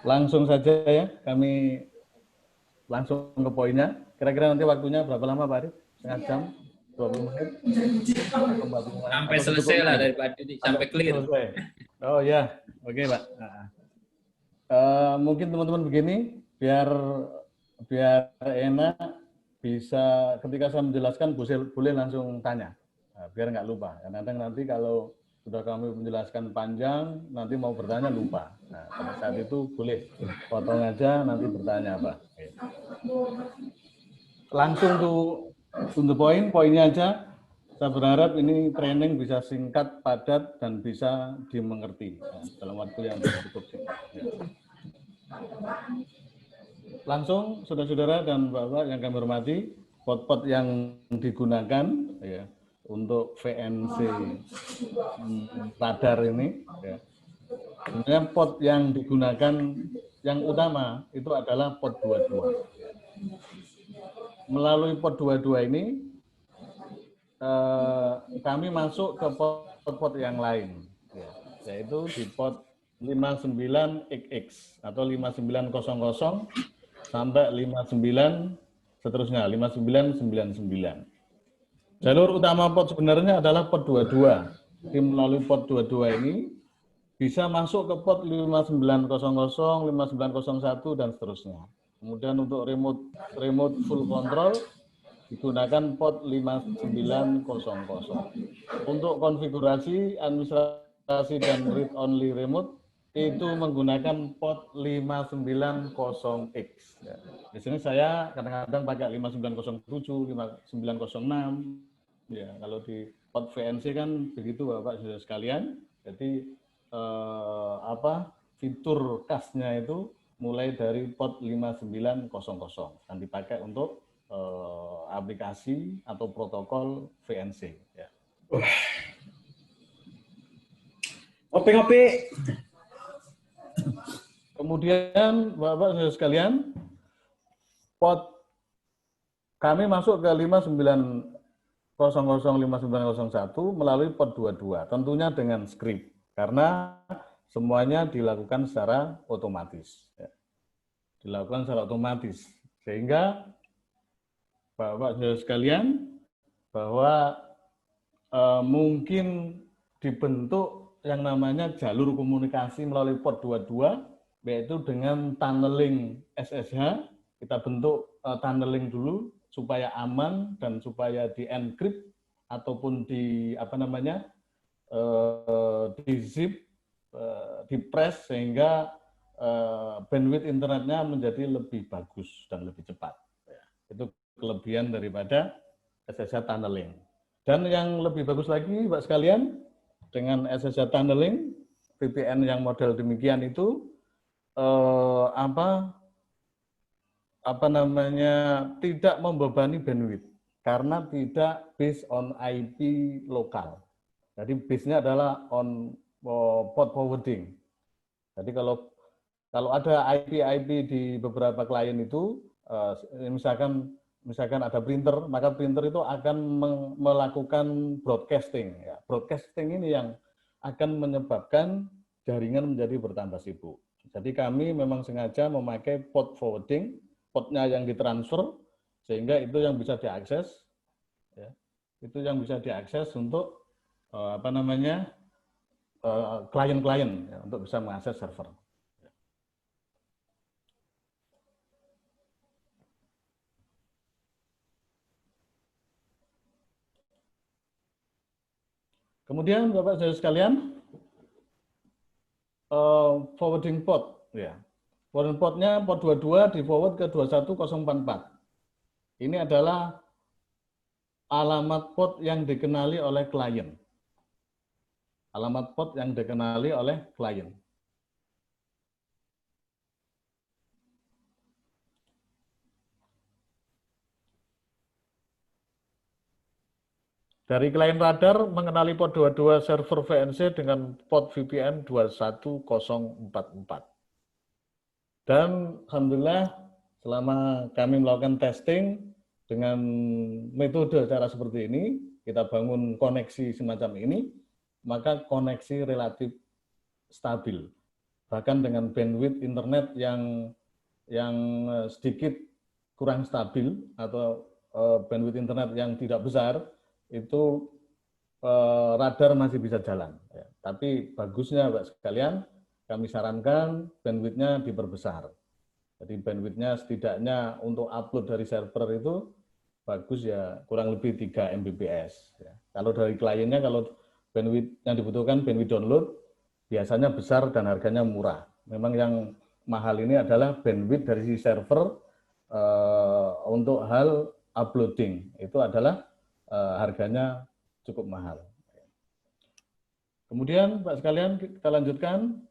Langsung saja ya, kami langsung ke poinnya. Kira-kira nanti waktunya berapa lama Pak Arif? Setengah jam? 20 menit? Atau 45? Sampai Atau selesai secukupnya lah ini? dari Pak Didi, sampai clear. Selesai. Oh ya, oke Pak. Mungkin teman-teman begini, biar enak, bisa ketika saya menjelaskan boleh langsung tanya, biar nggak lupa. Kadang nanti kalau sudah kami menjelaskan panjang, nanti mau bertanya lupa. Nah, pada saat itu boleh potong aja, nanti bertanya Pak. Langsung to the point, poinnya aja. Saya berharap ini training bisa singkat, padat, dan bisa dimengerti dalam waktu yang cukup singkat. Ya. Langsung, saudara-saudara dan bapak yang kami hormati, pot-pot yang digunakan ya, untuk VNC radar ini, ya. Sebenarnya pot yang digunakan yang utama itu adalah pot 22. Melalui pot 22 ini, kami masuk ke pot-pot yang lain, ya, yaitu di pot 59XX atau 5900 sampai 59 seterusnya 5999. Jalur utama pot sebenarnya adalah pot 22. Jadi melalui pot 22 ini bisa masuk ke pot 5900, 5901 dan seterusnya. Kemudian untuk remote full control digunakan pot 5900. Untuk konfigurasi, administrasi dan read only remote itu menggunakan pot 590X. Ya. Di sini saya kadang-kadang pakai 5907, 5906. Ya, kalau di pot VNC kan begitu Bapak Saudara sekalian. Jadi fitur khasnya itu mulai dari pot 5900 dan dipakai untuk aplikasi atau protokol VNC. Ya. Ngopi-ngopi. Kemudian Bapak Saudara sekalian, pot kami masuk ke 5900, 5901 melalui pot 22, tentunya dengan script karena semuanya dilakukan secara otomatis. Ya. Dilakukan secara otomatis sehingga Bapak Saudara sekalian bahwa mungkin dibentuk yang namanya jalur komunikasi melalui pot 22, yaitu dengan tunneling SSH. Kita bentuk tunneling dulu supaya aman dan supaya di-encrypt ataupun di di-zip, di-press sehingga bandwidth internetnya menjadi lebih bagus dan lebih cepat. Itu kelebihan daripada SSH tunneling. Dan yang lebih bagus lagi, Pak sekalian, dengan SSH tunneling, VPN yang model demikian itu tidak membebani bandwidth karena tidak based on IP lokal. Jadi base-nya adalah on port forwarding. Jadi kalau ada IP di beberapa klien itu, misalkan ada printer, maka printer itu akan melakukan broadcasting. Ya. Broadcasting ini yang akan menyebabkan jaringan menjadi bertambah sibuk. Jadi kami memang sengaja memakai port forwarding, potnya yang ditransfer, sehingga itu yang bisa diakses, ya. Itu yang bisa diakses untuk klien-klien, ya, untuk bisa mengakses server. Kemudian Bapak Saudara sekalian, forwarding port, ya. Forwarding portnya port 22 di forward ke 21044. Ini adalah alamat port yang dikenali oleh klien. Alamat port yang dikenali oleh klien. Dari klien radar mengenali port 22 server VNC dengan port VPN 21044. Dan alhamdulillah selama kami melakukan testing dengan metode cara seperti ini, kita bangun koneksi semacam ini, maka koneksi relatif stabil. bahkan dengan bandwidth internet yang sedikit kurang stabil atau bandwidth internet yang tidak besar, itu radar masih bisa jalan. Ya. Tapi bagusnya Pak sekalian, kami sarankan bandwidth-nya diperbesar. Jadi bandwidth-nya setidaknya untuk upload dari server itu bagus ya kurang lebih 3 Mbps. Ya. Kalau dari kliennya, kalau bandwidth yang dibutuhkan bandwidth download biasanya besar dan harganya murah. Memang yang mahal ini adalah bandwidth dari si server untuk hal uploading. Itu adalah harganya cukup mahal. Kemudian Pak sekalian kita lanjutkan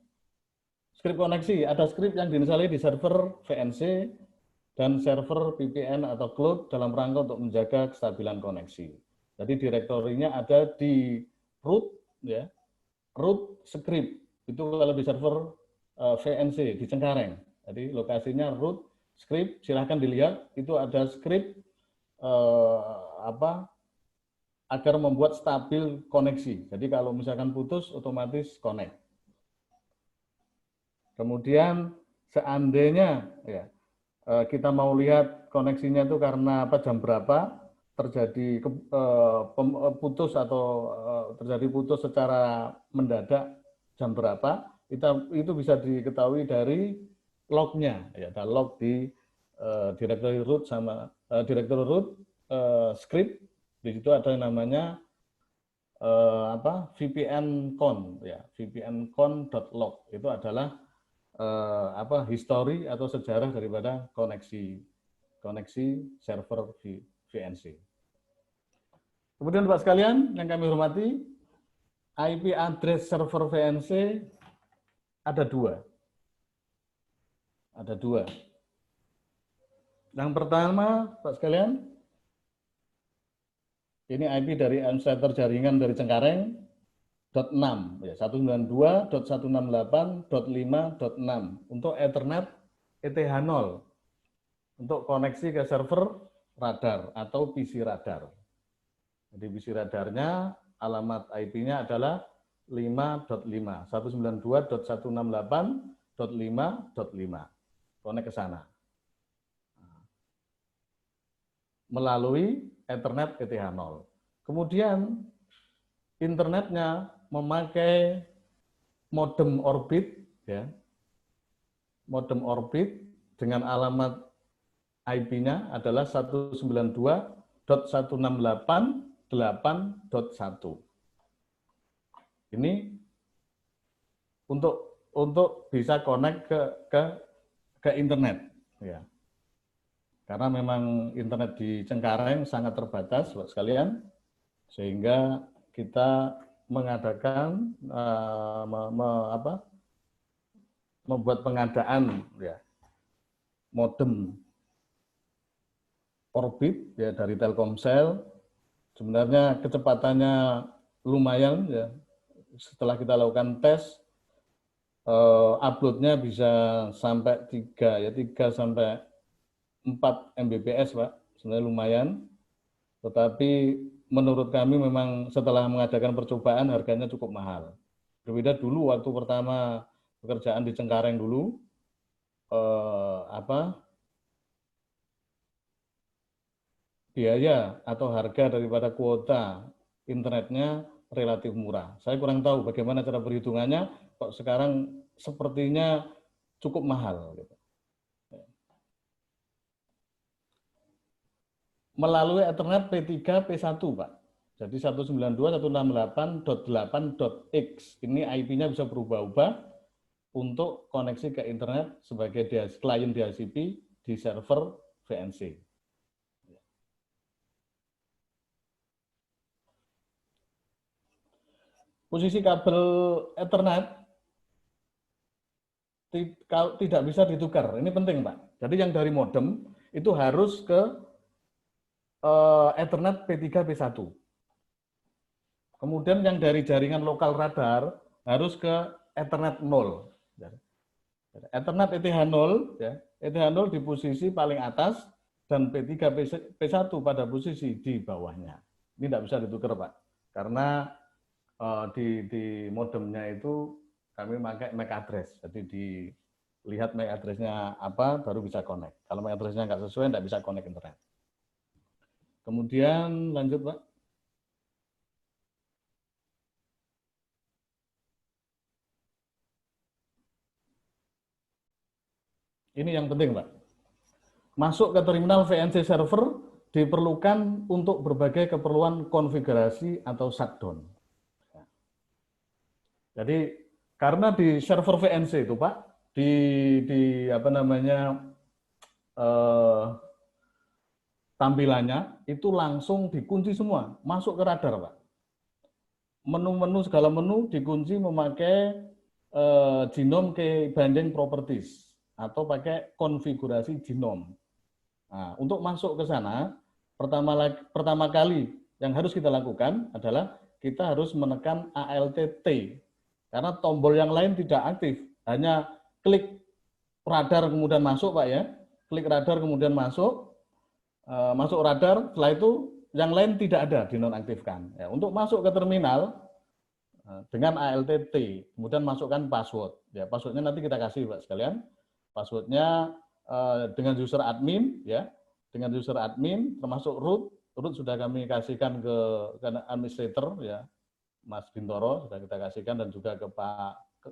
skrip koneksi. Ada skrip yang diinstalasi di server VNC dan server VPN atau cloud dalam rangka untuk menjaga kestabilan koneksi. Jadi direktorinya ada di root, ya, root script. Itu kalau di server VNC di Cengkareng. Jadi lokasinya root script. Silahkan dilihat. Itu ada script agar membuat stabil koneksi. Jadi kalau misalkan putus, otomatis connect. Kemudian seandainya ya kita mau lihat koneksinya itu karena apa, jam berapa terjadi putus atau terjadi putus secara mendadak jam berapa, itu bisa diketahui dari lognya, ya, ada log di directory root sama directory root script. Di situ ada yang namanya VPN con, ya, vpncon.log. Itu adalah history atau sejarah daripada koneksi server VNC. Kemudian Bapak sekalian yang kami hormati, IP address server VNC ada dua. Ada dua. Yang pertama, Bapak sekalian, ini IP dari insider jaringan dari Cengkareng, .6, ya, 192.168.5.6 untuk Ethernet ETH0 untuk koneksi ke server radar atau PC radar. Jadi PC radarnya alamat IP-nya adalah 5.5, 192.168.5.5. Konek ke sana melalui Ethernet ETH0. Kemudian internetnya memakai modem orbit, ya, modem orbit dengan alamat IP-nya adalah 192.168.8.1. Ini untuk bisa connect ke internet, ya. Karena memang internet di Cengkareng sangat terbatas, Bapak sekalian, sehingga kita mengadakan membuat pengadaan, ya, modem orbit, ya, dari Telkomsel. Sebenarnya kecepatannya lumayan, ya. Setelah kita lakukan tes, uploadnya bisa sampai 3 sampai 4 Mbps, Pak. Sebenarnya lumayan. Tetapi menurut kami memang setelah mengadakan percobaan harganya cukup mahal. Berbeda dulu waktu pertama pekerjaan di Cengkareng dulu, biaya atau harga daripada kuota internetnya relatif murah. Saya kurang tahu bagaimana cara perhitungannya, kok sekarang sepertinya cukup mahal. Gitu. Melalui Ethernet P3, P1, Pak. Jadi 192.168.8.x. Ini IP-nya bisa berubah-ubah untuk koneksi ke internet sebagai klien DHCP di server VNC. Posisi kabel Ethernet tidak bisa ditukar. Ini penting, Pak. Jadi yang dari modem itu harus ke Ethernet P3, P1. Kemudian yang dari jaringan lokal radar harus ke Ethernet 0. Ethernet ETH0, ya, ETH0 di posisi paling atas dan P3, P1 pada posisi di bawahnya. Ini tidak bisa ditukar, Pak. Karena di modemnya itu kami pakai MAC address. Jadi dilihat MAC address-nya apa, baru bisa connect. Kalau MAC address-nya nggak sesuai, nggak bisa connect internet. Kemudian lanjut, Pak. Ini yang penting, Pak. Masuk ke terminal VNC server diperlukan untuk berbagai keperluan konfigurasi atau shutdown. Jadi karena di server VNC itu, Pak, di apa namanya tampilannya itu langsung dikunci semua, masuk ke radar, Pak. Menu-menu segala menu dikunci memakai genome key binding properties atau pakai konfigurasi genome. Nah, untuk masuk ke sana, pertama kali yang harus kita lakukan adalah kita harus menekan ALT-T. Karena tombol yang lain tidak aktif, hanya klik radar kemudian masuk, Pak ya. Klik radar kemudian masuk, masuk radar, setelah itu yang lain tidak ada dinonaktifkan. Ya, untuk masuk ke terminal dengan ALT-T, kemudian masukkan password. Ya, passwordnya nanti kita kasih, Pak sekalian. Passwordnya dengan user admin, ya, dengan user admin termasuk root sudah kami kasihkan ke administrator, ya, Mas Bintoro sudah kita kasihkan dan juga ke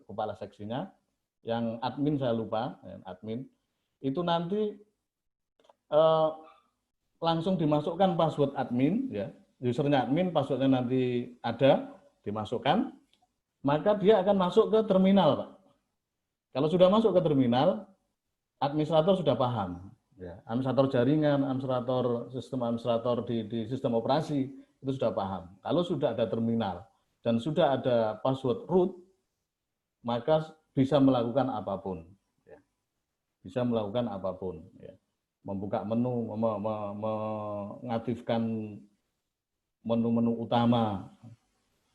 kepala seksinya. Yang admin saya lupa, ya, admin itu nanti langsung dimasukkan password admin, ya, usernya admin, passwordnya nanti ada dimasukkan, maka dia akan masuk ke terminal, Pak. Kalau sudah masuk ke terminal, administrator sudah paham, ya, administrator jaringan, administrator di sistem operasi itu sudah paham. Kalau sudah ada terminal dan sudah ada password root, maka bisa melakukan apapun, ya. Bisa melakukan apapun, ya. Membuka menu, mengaktifkan menu-menu utama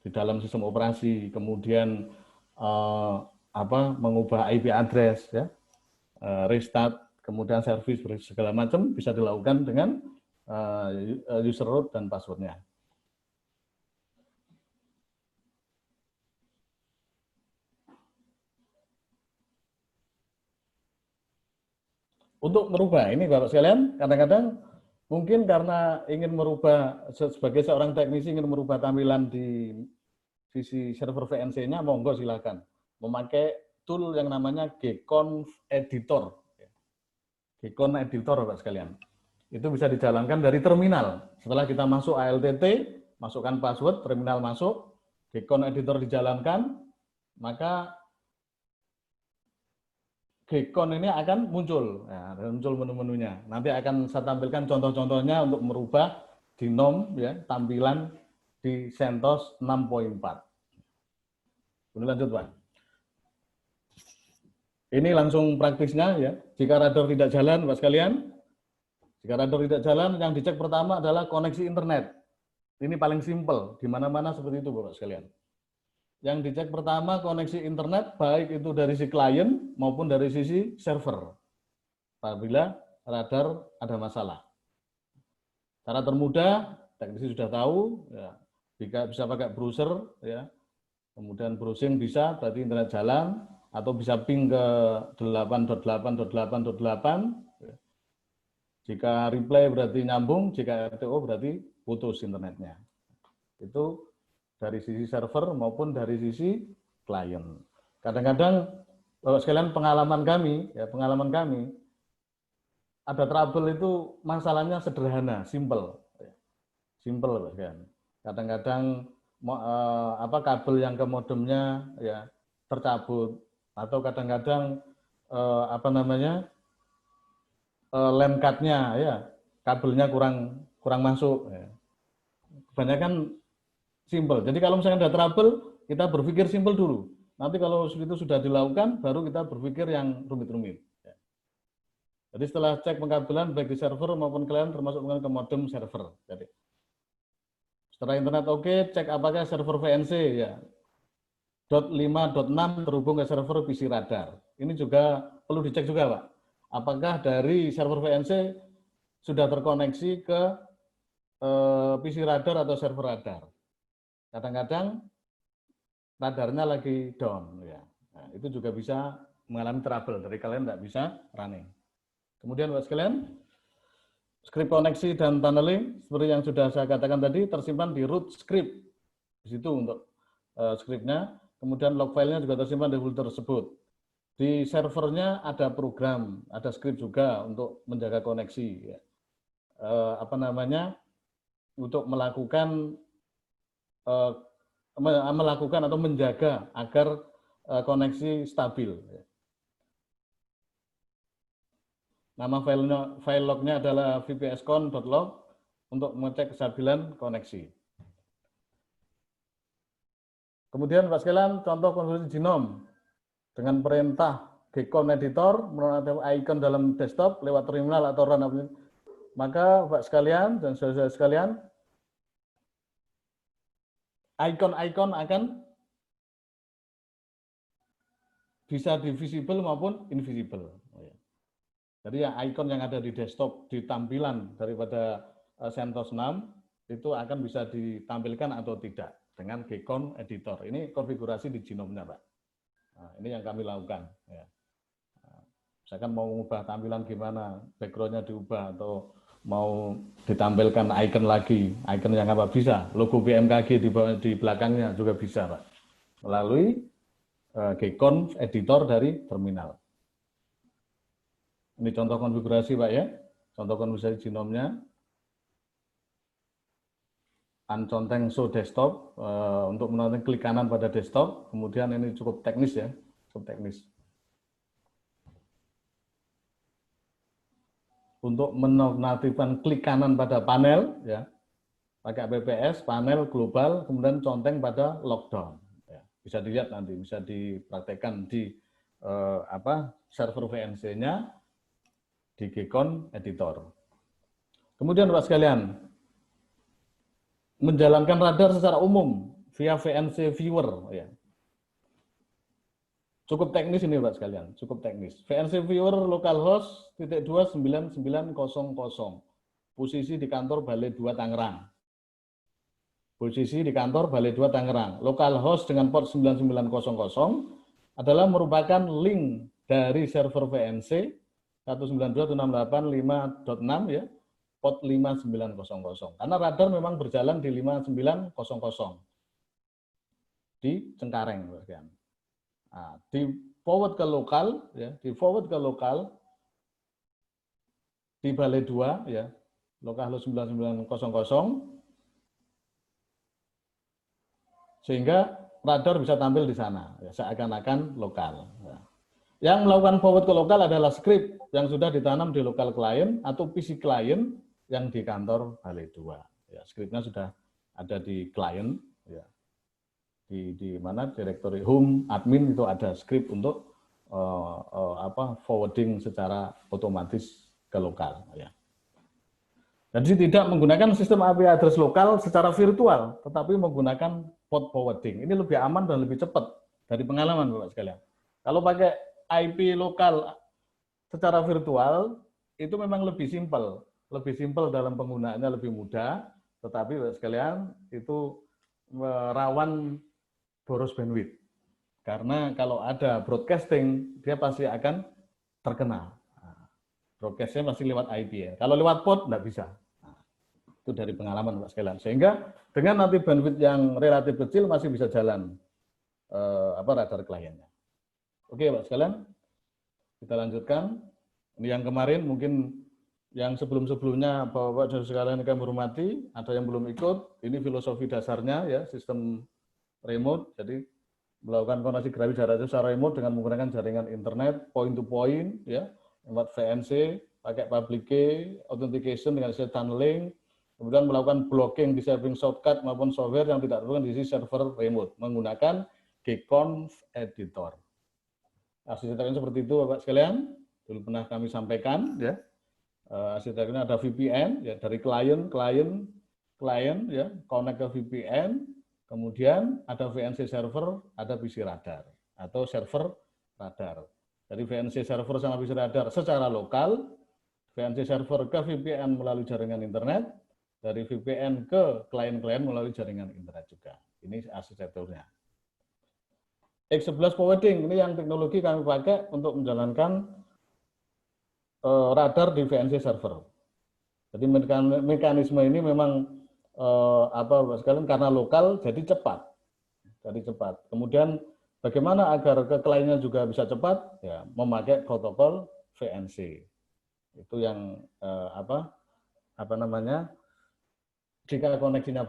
di dalam sistem operasi, kemudian mengubah IP address, ya, restart, kemudian service segala macam bisa dilakukan dengan user root dan passwordnya. Untuk merubah ini, Bapak sekalian, kadang-kadang mungkin karena ingin merubah, sebagai seorang teknisi ingin merubah tampilan di sisi server VNC-nya, monggo silakan memakai tool yang namanya Gconf Editor. Gcon Editor, Bapak sekalian. Itu bisa dijalankan dari terminal. Setelah kita masuk ALTT, masukkan password, terminal masuk, Gcon Editor dijalankan, maka Gcon ini akan muncul, ya, muncul menu-menunya. Nanti akan saya tampilkan contoh-contohnya untuk merubah genome, ya, tampilan di CentOS 6.4. Ini lanjut, Pak. Ini langsung praktisnya, ya. Jika radar tidak jalan, Pak sekalian, jika radar tidak jalan, yang dicek pertama adalah koneksi internet. Ini paling simpel, di mana-mana seperti itu, Bapak sekalian. Yang dicek pertama koneksi internet, baik itu dari si klien maupun dari sisi server. Apabila radar ada masalah. Cara termudah, teknisi sudah tahu, ya, jika bisa pakai browser, ya, kemudian browsing bisa, berarti internet jalan, atau bisa ping ke 8.8.8.8. Ya. Jika replay berarti nyambung, jika RTO berarti putus internetnya. Itu dari sisi server maupun dari sisi klien. Kadang-kadang, Bapak sekalian, pengalaman kami, ada trouble itu masalahnya sederhana, simple, Bapak sekalian. Kadang-kadang kabel yang ke modemnya, ya, tercabut, atau kadang-kadang LAN card-nya, ya, kabelnya kurang masuk. Ya. Kebanyakan simple. Jadi kalau misalnya ada trouble, kita berpikir simple dulu. Nanti kalau itu sudah dilakukan, baru kita berpikir yang rumit-rumit. Jadi setelah cek pengkabelan baik di server maupun klien, termasuk ke modem server. Jadi setelah internet oke, cek apakah server VNC, ya, .5.6 terhubung ke server PC radar. Ini juga perlu dicek juga, Pak. Apakah dari server VNC sudah terkoneksi ke PC radar atau server radar. Kadang-kadang radarnya lagi down, ya. Nah, itu juga bisa mengalami trouble dari kalian tidak bisa running. Kemudian Bapak sekalian, script koneksi dan tunneling seperti yang sudah saya katakan tadi tersimpan di root script. Di situ untuk scriptnya. Kemudian log filenya juga tersimpan di folder tersebut. Di servernya ada program, ada script juga untuk menjaga koneksi. Ya. Untuk melakukan atau menjaga agar koneksi stabil. Nama file lognya adalah vpscon.log untuk mengecek kestabilan koneksi. Kemudian Pak sekalian, contoh konfigurasi genom dengan perintah gcon editor menonaktifkan icon dalam desktop lewat terminal atau run application. Maka Pak sekalian dan saudara-saudara sekalian, icon-icon akan bisa divisible maupun invisible. Jadi ya icon yang ada di desktop di tampilan daripada CentOS 6 itu akan bisa ditampilkan atau tidak dengan gcon editor. Ini konfigurasi di genomnya, Pak. Nah, ini yang kami lakukan. Ya. Misalkan mau mengubah tampilan gimana, background-nya diubah atau mau ditampilkan icon lagi, icon yang apa bisa, logo BMKG di belakangnya juga bisa, Pak. Melalui gcon editor dari terminal. Ini contoh konfigurasi, Pak ya. Contoh konfigurasi genomnya. Unconteng show desktop untuk menonton klik kanan pada desktop. Kemudian ini cukup teknis ya, cukup teknis. Untuk menonaktifkan klik kanan pada panel ya, pakai PPS, panel global, kemudian conteng pada lockdown. Ya, bisa dilihat nanti, bisa dipraktekkan di server VNC-nya di gcon editor. Kemudian Bapak sekalian, menjalankan radar secara umum via VNC viewer ya. Cukup teknis ini Pak sekalian, cukup teknis. VNC viewer localhost /29900 posisi di kantor Balai 2 Tangerang. Posisi di kantor Balai 2 Tangerang. Localhost dengan port 9900 adalah merupakan link dari server VNC 192.168.5.6 ya. Port 5900. Karena radar memang berjalan di 5900 di Cengkareng. Nah, di forward ke lokal, ya, di Balai 2, ya, localhost 9900, sehingga radar bisa tampil di sana, ya, seakan-akan lokal. Ya. Yang melakukan forward ke lokal adalah script yang sudah ditanam di local client atau PC client yang di kantor Balai 2. Ya, scriptnya sudah ada di client, ya. Di mana direktori home admin itu ada script untuk forwarding secara otomatis ke lokal, ya. Jadi tidak menggunakan sistem IP address lokal secara virtual, tetapi menggunakan port forwarding. Ini lebih aman dan lebih cepat dari pengalaman Bapak sekalian. Kalau pakai IP lokal secara virtual itu memang lebih simpel dalam penggunaannya, lebih mudah, tetapi Bapak sekalian itu rawan boros bandwidth. Karena kalau ada broadcasting, dia pasti akan terkena. Broadcastnya masih lewat IP ya. Kalau lewat port nggak bisa. Nah, itu dari pengalaman Pak sekalian. Sehingga dengan nanti bandwidth yang relatif kecil masih bisa jalan radar kliennya. Oke Pak sekalian, kita lanjutkan. Ini yang kemarin mungkin yang sebelum-sebelumnya Bapak dan sekalian kami hormati, ada yang belum ikut. Ini filosofi dasarnya ya, sistem remote. Jadi melakukan koneksi grafis jarak jauh secara remote dengan menggunakan jaringan internet point to point ya. Lewat VNC, pakai public key, authentication dengan istilah tunneling, kemudian melakukan blocking di saving shortcut maupun software yang tidak diperlukan di server remote menggunakan gcon editor. Arsitekturnya seperti itu Bapak sekalian, dulu pernah kami sampaikan ya. Arsitekturnya ada VPN ya, dari klien ya, connect ke VPN, kemudian ada VNC server, ada PC radar atau server radar. Dari VNC server sama PC radar secara lokal, VNC server ke VPN melalui jaringan internet, dari VPN ke klien-klien melalui jaringan internet juga. Ini arsitekturnya. X11 forwarding ini yang teknologi kami pakai untuk menjalankan radar di VNC server. Jadi mekanisme ini memang sekalian karena lokal jadi cepat. Kemudian bagaimana agar ke kliennya juga bisa cepat? Ya, memakai protokol VNC. Itu yang jika koneksinya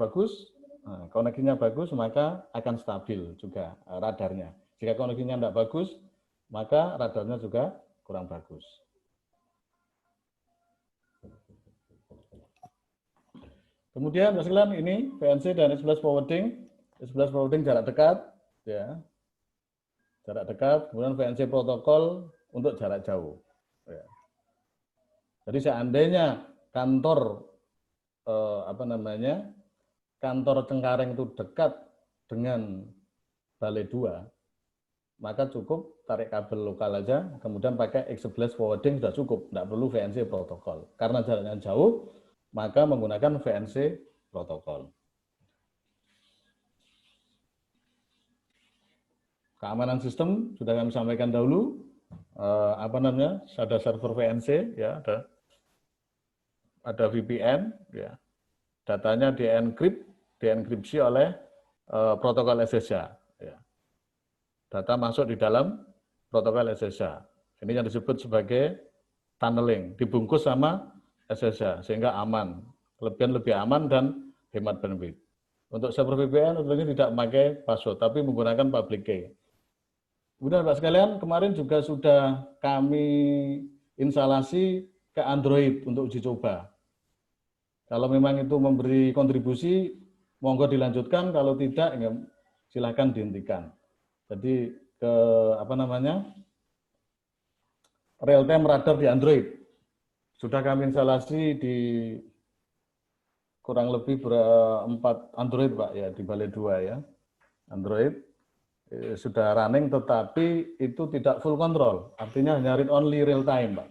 bagus, maka akan stabil juga radarnya. Jika koneksinya tidak bagus, maka radarnya juga kurang bagus. Kemudian sekalian ini VNC dan X11 forwarding. X11 forwarding jarak dekat, ya, jarak dekat. Kemudian VNC protokol untuk jarak jauh. Ya. Jadi seandainya kantor kantor Cengkareng itu dekat dengan Balai 2, maka cukup tarik kabel lokal aja, kemudian pakai X11 forwarding sudah cukup, tidak perlu VNC protokol. Karena jaraknya jauh, maka menggunakan VNC protokol. Keamanan sistem sudah kami sampaikan dahulu. Ada server VNC, ya, ada VPN, ya. Datanya dienkripsi oleh protokol SSH. Ya. Data masuk di dalam protokol SSH. Ini yang disebut sebagai tunneling, dibungkus sama SSH sehingga aman, lebih aman dan hemat bandwidth. Untuk server VPN tentunya tidak memakai password, tapi menggunakan public key. Kemudian Pak sekalian, kemarin juga sudah kami instalasi ke Android untuk uji coba. Kalau memang itu memberi kontribusi, monggo dilanjutkan. Kalau tidak, ya, silakan dihentikan. Jadi real time radar di Android sudah kami instalasi di kurang lebih 4 Android, Pak, ya, di Balai 2, ya. Android sudah running, tetapi itu tidak full control, artinya hanya read only real time, Pak.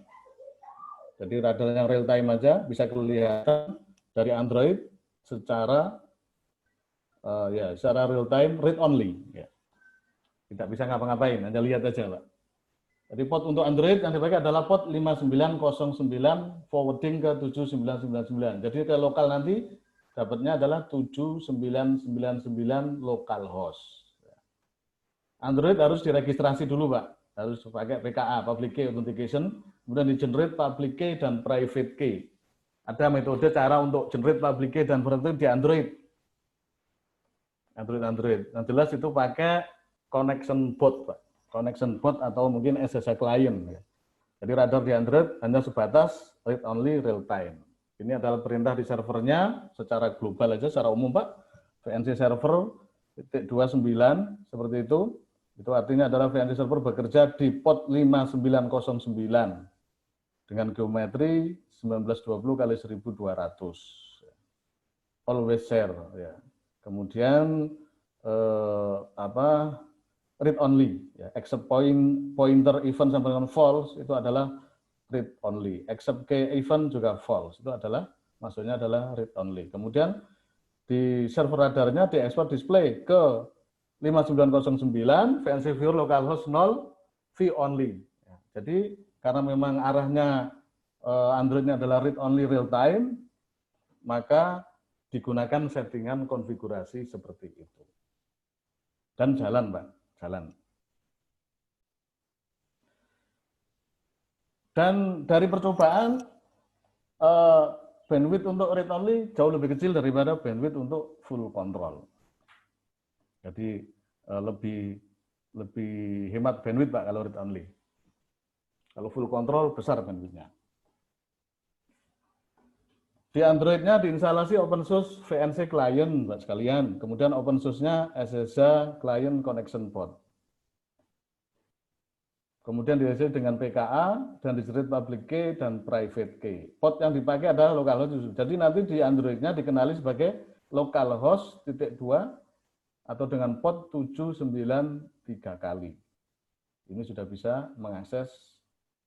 Jadi radar yang real time aja bisa kelihatan dari Android secara real time read only, ya. Tidak bisa ngapa-ngapain, hanya lihat aja, Pak. Jadi port untuk Android yang dipakai adalah port 5909 forwarding ke 7999. Jadi ke lokal nanti dapatnya adalah 7999 localhost. Android harus diregistrasi dulu, Pak. Harus pakai PKA, Public Key Authentication, kemudian di-generate public key dan private key. Ada metode cara untuk generate public key dan private key di Android. Android. Yang jelas itu pakai connection bot, Pak. Connection bot atau mungkin SSH client. Ya. Jadi radar di Android hanya sebatas read only real time. Ini adalah perintah di servernya secara global aja, secara umum, Pak. VNC server .29 seperti itu. Itu artinya adalah VNC server bekerja di port 5909 dengan geometri 1920 kali 1200. Always share, ya. Kemudian read only, ya. Except pointer event sampai dengan false itu adalah read only. Except key event juga false, itu adalah maksudnya adalah read only. Kemudian di server radarnya diekspor display ke 5909 VNC viewer localhost 0 V only. Jadi karena memang arahnya Android-nya adalah read only real time, maka digunakan settingan konfigurasi seperti itu. Dan jalan, Pak, jalan. Dan dari percobaan bandwidth untuk read only jauh lebih kecil daripada bandwidth untuk full control. Jadi lebih hemat bandwidth, Pak, kalau read only. Kalau full control besar bandwidthnya. Di Android-nya diinstalasi open source VNC client, Pak sekalian. Kemudian open source-nya SSH client connection port. Kemudian diisi dengan PKA dan di-generate public key dan private key. Port yang dipakai adalah localhost. Jadi nanti di Android-nya dikenali sebagai localhost .2 atau dengan port 793 kali. Ini sudah bisa mengakses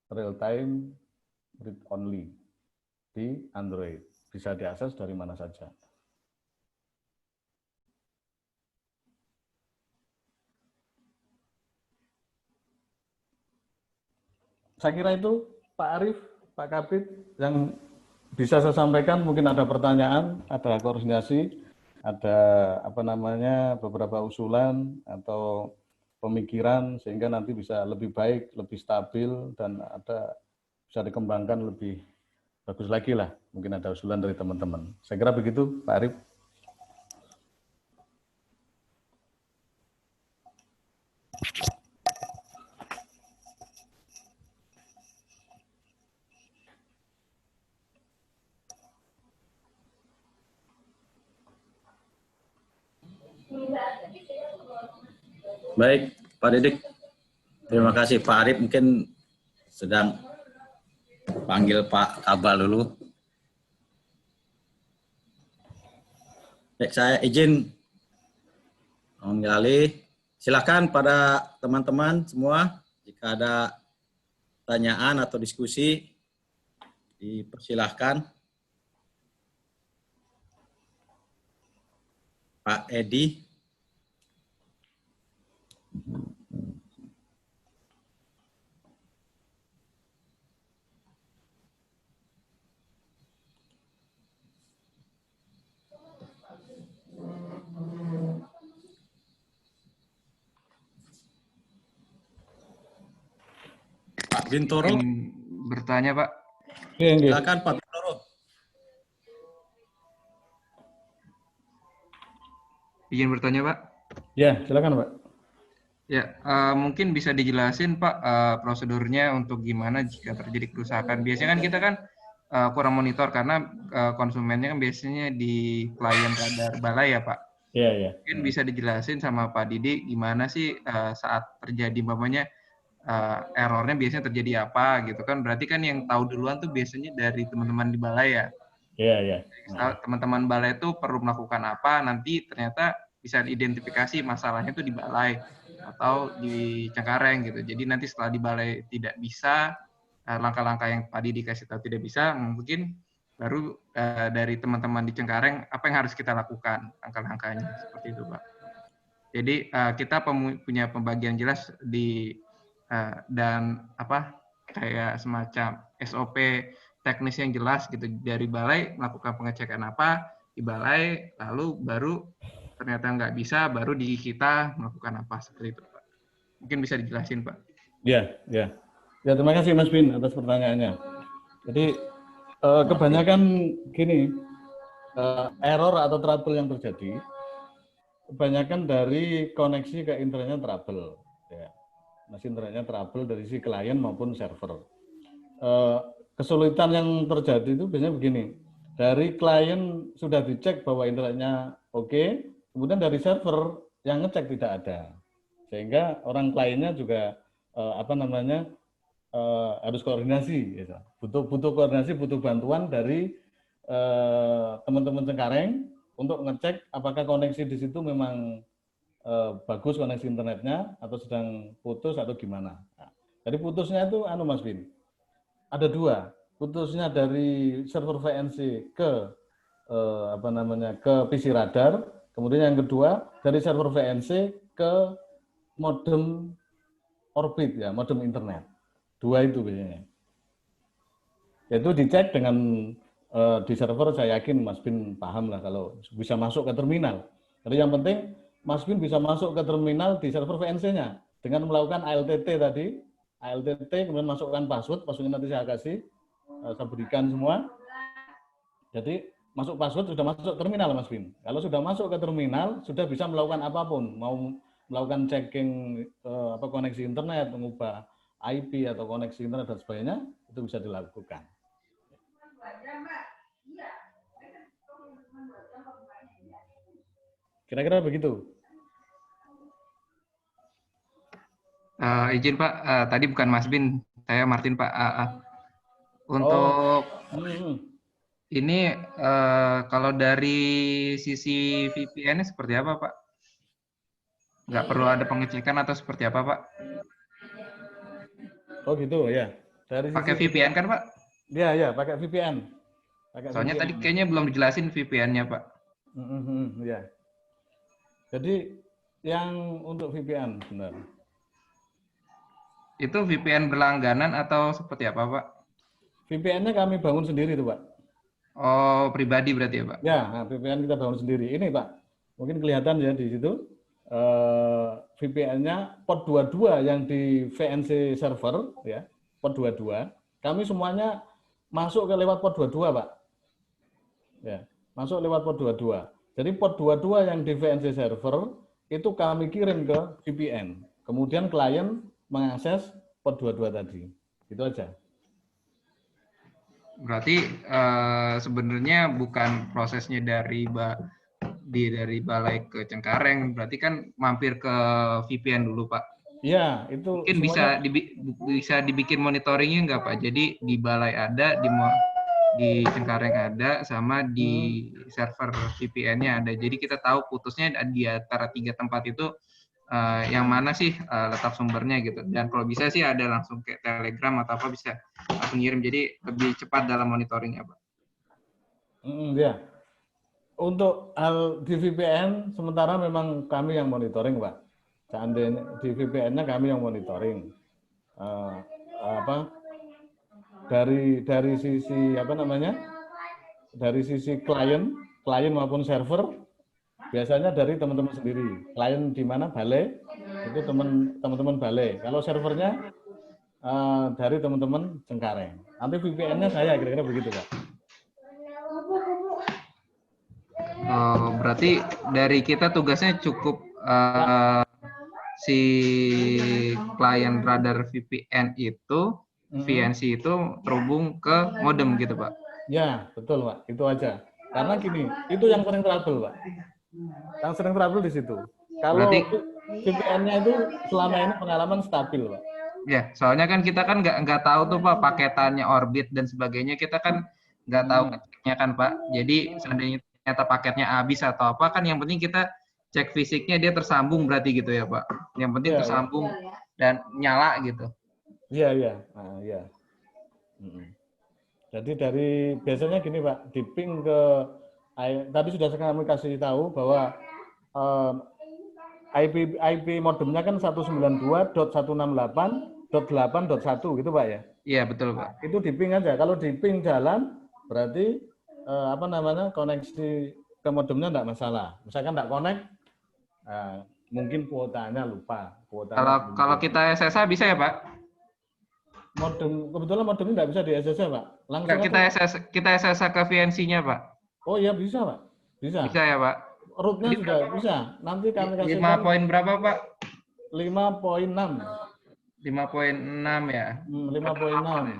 real time read only di Android. Bisa diakses dari mana saja. Saya kira itu Pak Arief, Pak Kabid yang bisa saya sampaikan. Mungkin ada pertanyaan, ada koordinasi, ada apa namanya beberapa usulan atau pemikiran sehingga nanti bisa lebih baik, lebih stabil dan ada bisa dikembangkan lebih bagus lagi lah. Mungkin ada usulan dari teman-teman. Saya kira begitu, Pak Arief. Baik, Pak Didik. Terima kasih Pak Arief. Mungkin sedang panggil Pak Kabal dulu. Baik, saya izin mengambil alih. Silakan pada teman-teman semua, jika ada pertanyaan atau diskusi, dipersilahkan. Pak Edi. Pak Bintoro. Ingin bertanya, Pak. Silakan Pak Bintoro. Izin bertanya, Pak. Ya, silakan Pak. Ya, mungkin bisa dijelasin Pak prosedurnya untuk gimana jika terjadi kerusakan. Biasanya kan kita kan kurang monitor karena konsumennya kan biasanya di klien radar balai ya Pak. Iya, iya. Mungkin bisa dijelasin sama Pak Didi gimana sih saat terjadi umpamanya errornya biasanya terjadi apa gitu kan. Berarti kan yang tahu duluan tuh biasanya dari teman-teman di balai ya. Iya, iya. Teman-teman balai itu perlu melakukan apa, nanti ternyata bisa identifikasi masalahnya itu di balai atau di Cengkareng gitu. Jadi nanti setelah di balai tidak bisa, langkah-langkah yang Pak Didi kasih tahu tidak bisa, mungkin baru dari teman-teman di Cengkareng apa yang harus kita lakukan, langkah-langkahnya seperti itu Pak. Jadi kita punya pembagian jelas di dan apa kayak semacam SOP teknis yang jelas gitu dari balai melakukan pengecekan apa di balai, lalu baru ternyata nggak bisa, baru di kita melakukan apa seperti itu Pak. Mungkin bisa dijelasin Pak. Ya, ya. Ya, terima kasih Mas Bin atas pertanyaannya. Jadi kebanyakan gini, error atau trouble yang terjadi, kebanyakan dari koneksi ke internetnya trouble. Ya. Masih internetnya trouble dari si klien maupun server. Kesulitan yang terjadi itu biasanya begini, dari klien sudah dicek bahwa internetnya oke, kemudian dari server yang ngecek tidak ada, sehingga orang kliennya juga harus koordinasi, gitu. butuh koordinasi, butuh bantuan dari teman-teman Cengkareng untuk ngecek apakah koneksi di situ memang bagus koneksi internetnya atau sedang putus atau gimana. Nah, jadi putusnya itu Mas Bin, ada dua, putusnya dari server VNC ke ke PC radar, kemudian yang kedua dari server VNC ke modem orbit ya, modem internet. Dua itu biasanya. Itu dicek dengan di server, saya yakin Mas Bin paham lah kalau bisa masuk ke terminal. Jadi yang penting Mas Bin bisa masuk ke terminal di server VNC-nya dengan melakukan ALTT tadi, ALTT kemudian masukkan passwordnya nanti saya kasih, saya berikan semua. Jadi masuk password sudah masuk terminal Mas Bin. Kalau sudah masuk ke terminal sudah bisa melakukan apapun, mau melakukan checking koneksi internet, mengubah IP atau koneksi internet dan sebagainya, itu bisa dilakukan. Kira-kira begitu. Izin Pak, tadi bukan Mas Bin, saya Martin Pak. Untuk ini kalau dari sisi VPN seperti apa Pak? Nggak perlu ada pengecekan atau seperti apa Pak? Oh gitu ya. Dari pakai VPN kan Pak? Iya, pakai VPN. Soalnya tadi kayaknya belum dijelasin VPN-nya Pak. Ya. Jadi yang untuk VPN benar. Itu VPN berlangganan atau seperti apa, Pak? VPN-nya kami bangun sendiri tuh, Pak. Oh, pribadi berarti ya, Pak? Ya, nah, VPN kita bangun sendiri. Ini, Pak, mungkin kelihatan ya di situ. VPN-nya port 22 yang di VNC server, ya, port 22. Kami semuanya masuk ke lewat port 22, Pak. Ya, masuk lewat port 22. Jadi port 22 yang di VNC server itu kami kirim ke VPN. Kemudian klien mengakses port 22 tadi. Itu aja. Berarti sebenarnya bukan prosesnya dari Balai ke Cengkareng, berarti kan mampir ke VPN dulu, Pak. Iya, itu Mungkin semuanya bisa dibikin monitoringnya nggak, Pak? Jadi di Balai ada, di Cengkareng ada, sama di server VPN-nya ada. Jadi kita tahu putusnya di antara 3 tempat itu yang mana sih letak sumbernya gitu. Dan kalau bisa sih ada langsung kayak Telegram atau apa bisa langsung ngirim. Jadi lebih cepat dalam monitoringnya, Pak. ya. Untuk hal di VPN sementara memang kami yang monitoring, Pak. Seandainya di VPN-nya kami yang monitoring. Dari sisi apa namanya? Dari sisi klien maupun server biasanya dari teman-teman sendiri. Klien di mana balai itu teman-teman balai. Kalau servernya dari teman-teman Cengkareng. Nanti VPN-nya saya kira-kira begitu, Pak. Berarti dari kita tugasnya cukup si klien radar VPN itu, VNC itu terhubung ke modem gitu, Pak? Ya, betul, Pak. Itu aja. Karena gini, itu yang sering trouble, Pak. Yang sering trouble di situ. Kalau VPN-nya itu selama ini pengalaman stabil, Pak. Ya, soalnya kan kita kan nggak tahu tuh, Pak, paketannya orbit dan sebagainya, kita kan nggak tahu ngeceknya kan, Pak. Jadi seandainya ternyata paketnya habis atau apa, kan yang penting kita cek fisiknya dia tersambung berarti gitu ya, Pak. Yang penting tersambung dan nyala gitu. Iya, iya. Nah, iya. Jadi dari biasanya gini, Pak, di ping ke tadi sudah kami kasih tahu bahwa IP modemnya kan 192.168.8.1 gitu, Pak ya. Iya, betul, Pak. Itu di ping aja. Kalau di ping jalan berarti apa namanya? Koneksi ke modemnya enggak masalah. Misalkan enggak connect mungkin kuotanya lupa. Kalau kita SSH bisa ya, Pak? Kebetulan modemnya enggak bisa di SSH, Pak. Langsung kita SSH ke VNC-nya, Pak. Oh iya bisa, Pak. Bisa. Bisa ya, Pak? Root-nya sudah bisa. Nanti kami kasih 5 poin berapa, Pak? 5.6. 5.6 ya. 5.6.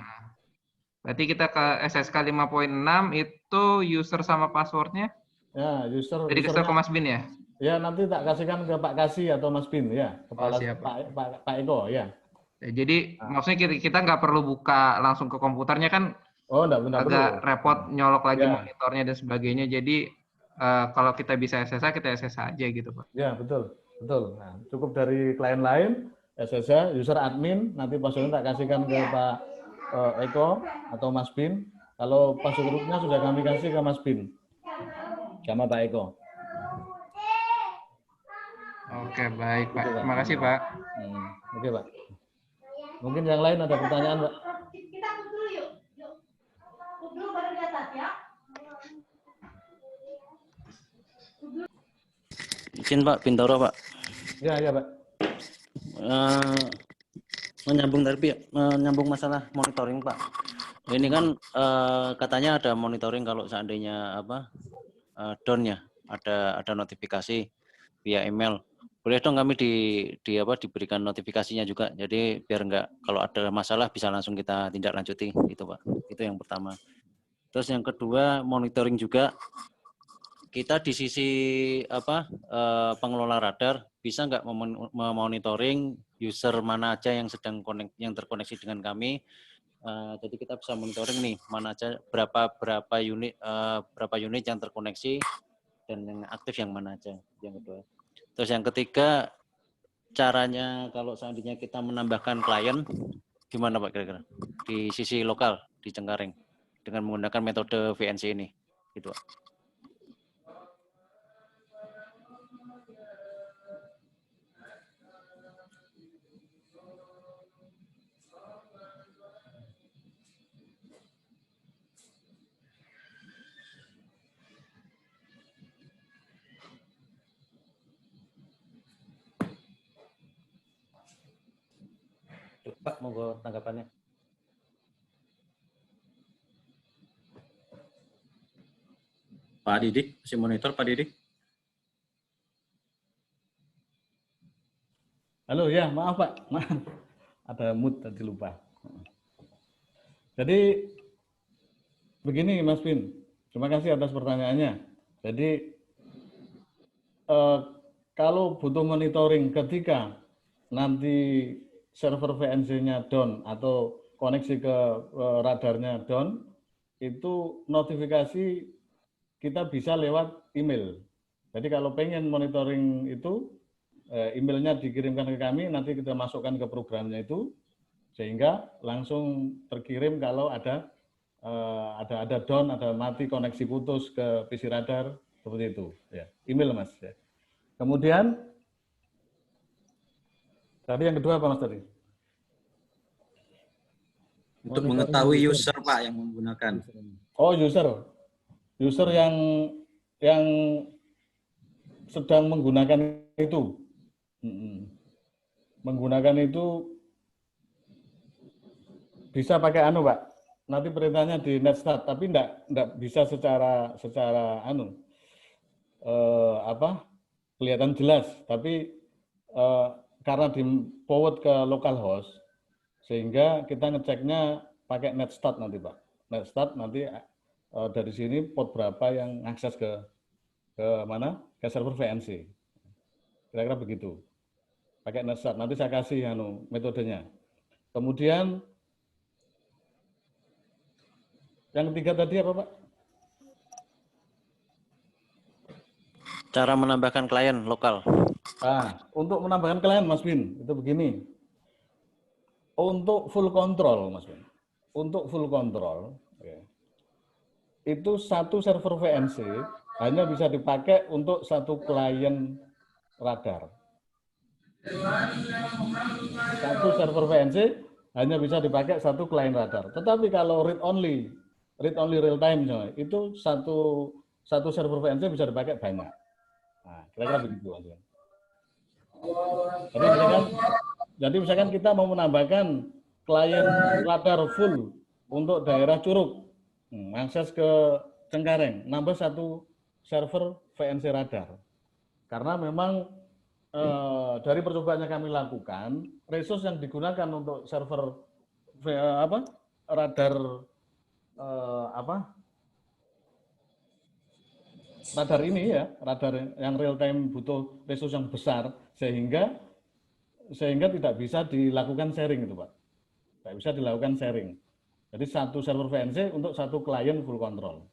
Berarti kita ke SSK 5.6 itu user sama passwordnya? Ya, Jadi kasih ke Mas Bin ya? Ya, nanti tak kasihkan ke Pak Kasih atau Mas Bin ya, kepala Pak Eko ya. Jadi maksudnya kita nggak perlu buka langsung ke komputernya kan? Oh, enggak agak perlu. Repot nyolok lagi monitornya dan sebagainya. Jadi kalau kita bisa SSH, kita SSH aja gitu, Pak. Ya, betul. Betul. Nah, cukup dari klien lain, SSH, user admin, nanti passwordnya tak kasihkan ke Pak Eko atau Mas Bin. Kalau passwordnya sudah kami kasih ke Mas Bin sama Pak Eko. Oke, baik, Pak. Terima kasih, Pak. Oke, Pak. Mungkin yang lain ada pertanyaan, Pak? Kita dulu yuk. Dulu baru di atas ya. Izin Pak Bintoro, Pak. Ya, Pak. Menyambung masalah monitoring, Pak. Ini kan katanya ada monitoring kalau seandainya down ya, ada notifikasi via email. Boleh dong kami diberikan notifikasinya juga. Jadi biar enggak kalau ada masalah bisa langsung kita tindak lanjuti gitu, Pak. Itu yang pertama. Terus yang kedua, monitoring juga kita di sisi pengelola radar bisa nggak memonitoring user mana aja yang terkoneksi dengan kami. Jadi kita bisa monitoring nih mana aja berapa unit yang terkoneksi dan yang aktif yang mana aja. Yang kedua. Terus yang ketiga, caranya kalau seandainya kita menambahkan klien gimana Pak kira-kira di sisi lokal di Cengkareng dengan menggunakan metode VNC ini, gitu Pak. Pak, monggo tanggapannya. Pak Didik, masih monitor Pak Didik? Halo, ya maaf Pak, maaf. Ada mood tadi lupa. Jadi begini Mas Bin, terima kasih atas pertanyaannya. Jadi kalau butuh monitoring ketika nanti server VNC-nya down atau koneksi ke radarnya down, itu notifikasi kita bisa lewat email. Jadi kalau pengen monitoring itu, emailnya dikirimkan ke kami, nanti kita masukkan ke programnya itu, sehingga langsung terkirim kalau ada down, ada mati, koneksi putus ke PC radar, seperti itu. Ya, email Mas. Ya. Kemudian, tadi yang kedua apa Mas tadi? Untuk mengetahui user Pak yang menggunakan. Oh, user yang sedang menggunakan itu. Menggunakan itu bisa pakai Pak. Nanti perintahnya di netstart, tapi enggak bisa secara kelihatan jelas, tapi karena di forward ke localhost, sehingga kita ngeceknya pakai netstart nanti Pak. Netstart nanti dari sini port berapa yang akses ke mana? Ke server VNC. Kira-kira begitu. Pakai netstart. Nanti saya kasih metodenya. Kemudian yang ketiga tadi apa Pak? Cara menambahkan klien lokal. Nah, untuk menambahkan klien Mas Bin, itu begini. Untuk full control Mas Bin. Untuk full control, itu satu server VNC hanya bisa dipakai untuk satu klien radar. Satu server VNC hanya bisa dipakai satu klien radar. Tetapi kalau read only real time itu satu server VNC bisa dipakai banyak. Nah, kira-kira begitu aja. Jadi misalkan kita mau menambahkan klien radar full untuk daerah Curug, akses ke Cengkareng, nambah satu server VNC radar. Karena memang dari percobaan yang kami lakukan, resource yang digunakan untuk server radar radar ini ya, radar yang real time butuh resource yang besar, sehingga tidak bisa dilakukan sharing itu Pak. Tidak bisa dilakukan sharing. Jadi satu server VNC untuk satu klien full control.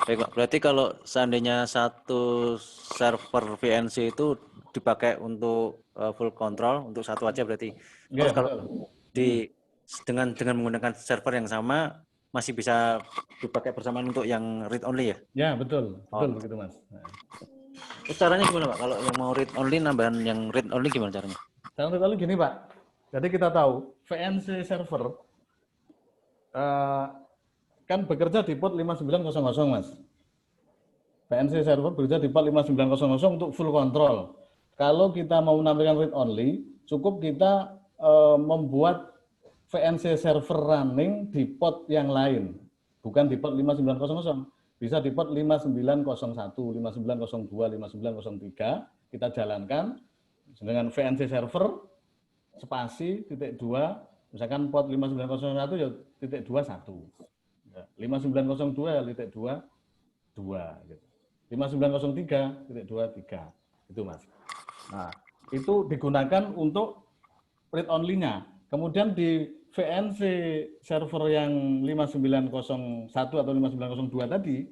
Baik Pak, berarti kalau seandainya satu server VNC itu dipakai untuk full control, untuk satu aja berarti. Terus kalau dengan menggunakan server yang sama, masih bisa dipakai bersamaan untuk yang read only ya? Ya, betul begitu Mas. Nah. Terus caranya gimana Pak? Kalau yang mau read only, nambahan yang read only gimana caranya? Cara read only gini Pak, jadi kita tahu VNC server kan bekerja di port 5900 Mas. VNC server bekerja di port 5900 untuk full control. Kalau kita mau menampilkan read only, cukup kita membuat VNC server running di port yang lain, bukan di port 5900, bisa di port 5901, 5902, 5903 kita jalankan dengan VNC server spasi .2, misalkan port 5901 ya .21, 5902 ya .22 gitu. 5903 .23 itu Mas. Nah, itu digunakan untuk read only-nya. Kemudian di VNC server yang 5901 atau 5902 tadi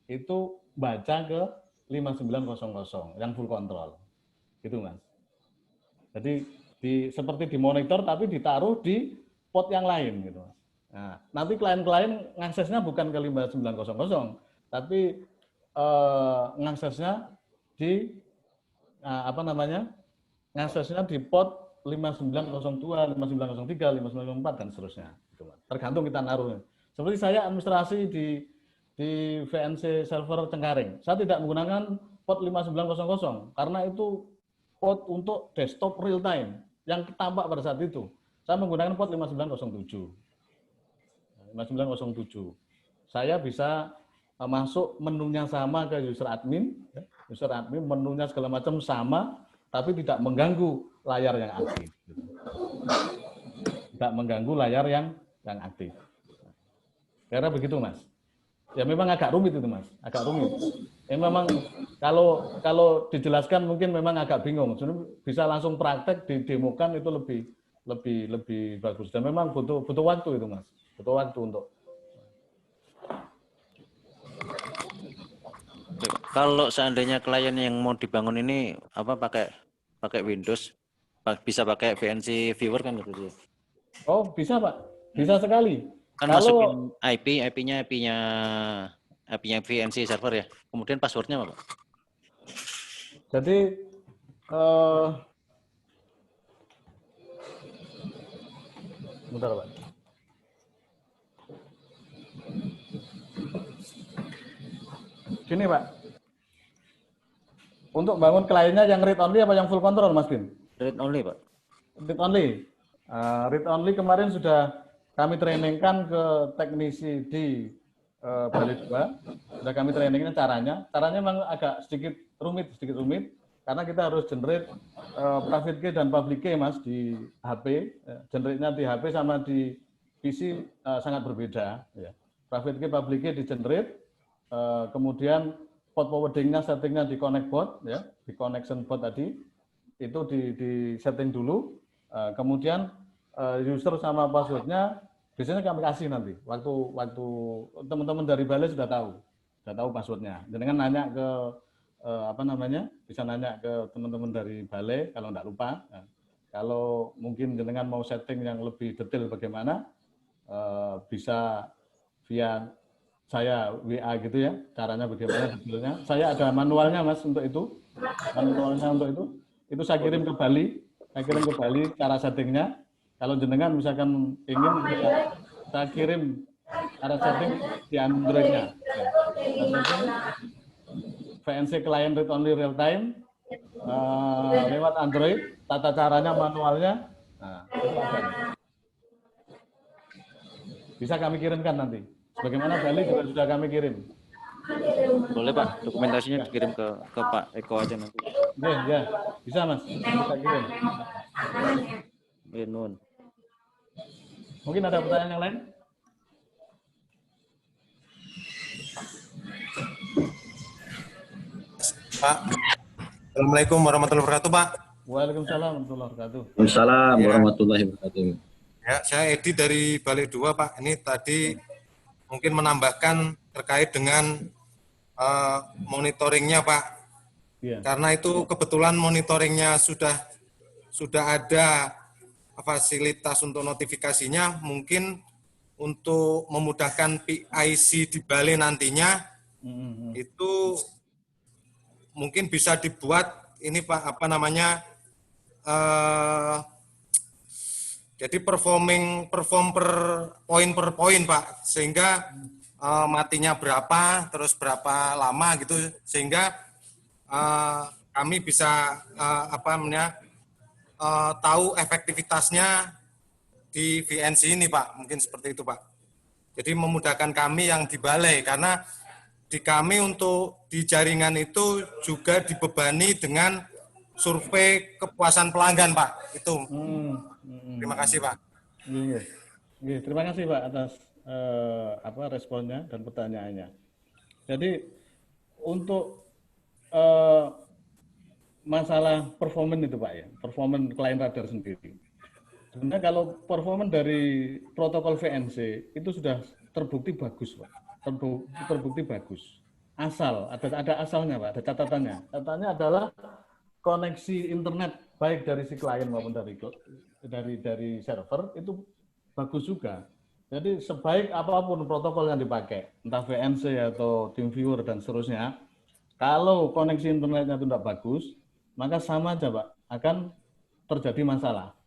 itu baca ke 5900 yang full control. Gitu Mas. Jadi seperti dimonitor tapi ditaruh di port yang lain gitu Mas. Nah, nanti klien-klien ngaksesnya bukan ke 5900 tapi ngaksesnya di ngaksesnya di port 5902, 5903, 5904 dan seterusnya. Tergantung kita naruhnya. Seperti saya administrasi di VNC server Cengkareng, saya tidak menggunakan port 5900 karena itu port untuk desktop real time yang tampak pada saat itu. Saya menggunakan port 5907. 5907. Saya bisa masuk menunya sama ke user admin, menunya segala macam sama, tapi tidak mengganggu layar yang aktif. Tidak mengganggu layar yang aktif. Karena begitu, Mas. Ya memang agak rumit itu, Mas. Agak rumit. Memang kalau dijelaskan mungkin memang agak bingung. Jadi bisa langsung praktek didemokan itu lebih bagus. Dan memang butuh waktu itu, Mas. Butuh waktu untuk. Kalau seandainya klien yang mau dibangun ini apa pakai Windows, bisa pakai VNC Viewer kan gitu sih. Oh, bisa, Pak. Bisa sekali. Kan masukin IP-nya VNC server ya. Kemudian passwordnya apa, Pak? Jadi bentar, Pak. Gini, Pak. Untuk bangun kliennya yang read only apa yang full control, Mas Bin? Read only, Pak. Read only. Read only kemarin sudah kami trainingkan ke teknisi di Balai 2. Sudah kami trainingkan caranya. Caranya memang agak sedikit rumit karena kita harus generate private key dan public key, Mas, di HP. Generate-nya di HP sama di PC sangat berbeda. Ya. Private key, public key di generate, kemudian port forwarding-nya settingnya di connect port, ya, di connection port tadi itu di setting dulu. Kemudian user sama passwordnya biasanya kami kasih nanti. Waktu teman-teman dari Balai sudah tahu passwordnya. Dengan nanya ke bisa nanya ke teman-teman dari Balai kalau enggak lupa. Nah, kalau mungkin dengan mau setting yang lebih detail bagaimana, bisa via saya WA gitu ya, caranya bagaimana detailnya. Saya ada manualnya, Mas, untuk itu. Manualnya untuk itu. Itu saya kirim ke Bali. Cara settingnya. Kalau jenengan misalkan ingin, saya kirim cara setting di Android-nya. VNC Client Read Only Real Time lewat Android, tata caranya, manualnya, nah, itu ada. Bisa kami kirimkan nanti. Bagaimana Bali juga sudah kami kirim. Boleh, Pak, dokumentasinya dikirim ke Pak Eko aja nanti. Ya, bisa, Mas, bisa kirim. Nun. Mungkin ada pertanyaan yang lain? Pak, Assalamualaikum warahmatullahi wabarakatuh, Pak. Waalaikumsalam warahmatullahi wabarakatuh. Waalaikumsalam warahmatullahi wabarakatuh. Ya, saya Edi dari Balai 2, Pak. Ini tadi mungkin menambahkan terkait dengan monitoringnya, Pak. Ya. Karena itu kebetulan monitoringnya sudah ada fasilitas untuk notifikasinya, mungkin untuk memudahkan PIC di Balai nantinya itu mungkin bisa dibuat ini, Pak, jadi perform per poin, Pak, sehingga matinya berapa, terus berapa lama gitu, sehingga kami bisa tahu efektivitasnya di VNC ini, Pak, mungkin seperti itu, Pak. Jadi memudahkan kami yang di Balai, karena di kami untuk di jaringan itu juga dibebani dengan survei kepuasan pelanggan, Pak. Itu. Terima kasih, Pak. Terima kasih, Pak, atas responnya dan pertanyaannya. Jadi untuk masalah performance itu, Pak, ya, performance client radar sendiri. Sebenarnya kalau performance dari protokol VNC itu sudah terbukti bagus, Pak. Terbukti bagus. Asal ada asalnya, Pak, ada catatannya. Catatannya adalah koneksi internet baik dari si klien maupun dari server itu bagus juga. Jadi sebaik apapun protokol yang dipakai, entah VNC atau TeamViewer dan seterusnya, kalau koneksi internetnya itu tidak bagus, maka sama aja, Pak, akan terjadi masalah.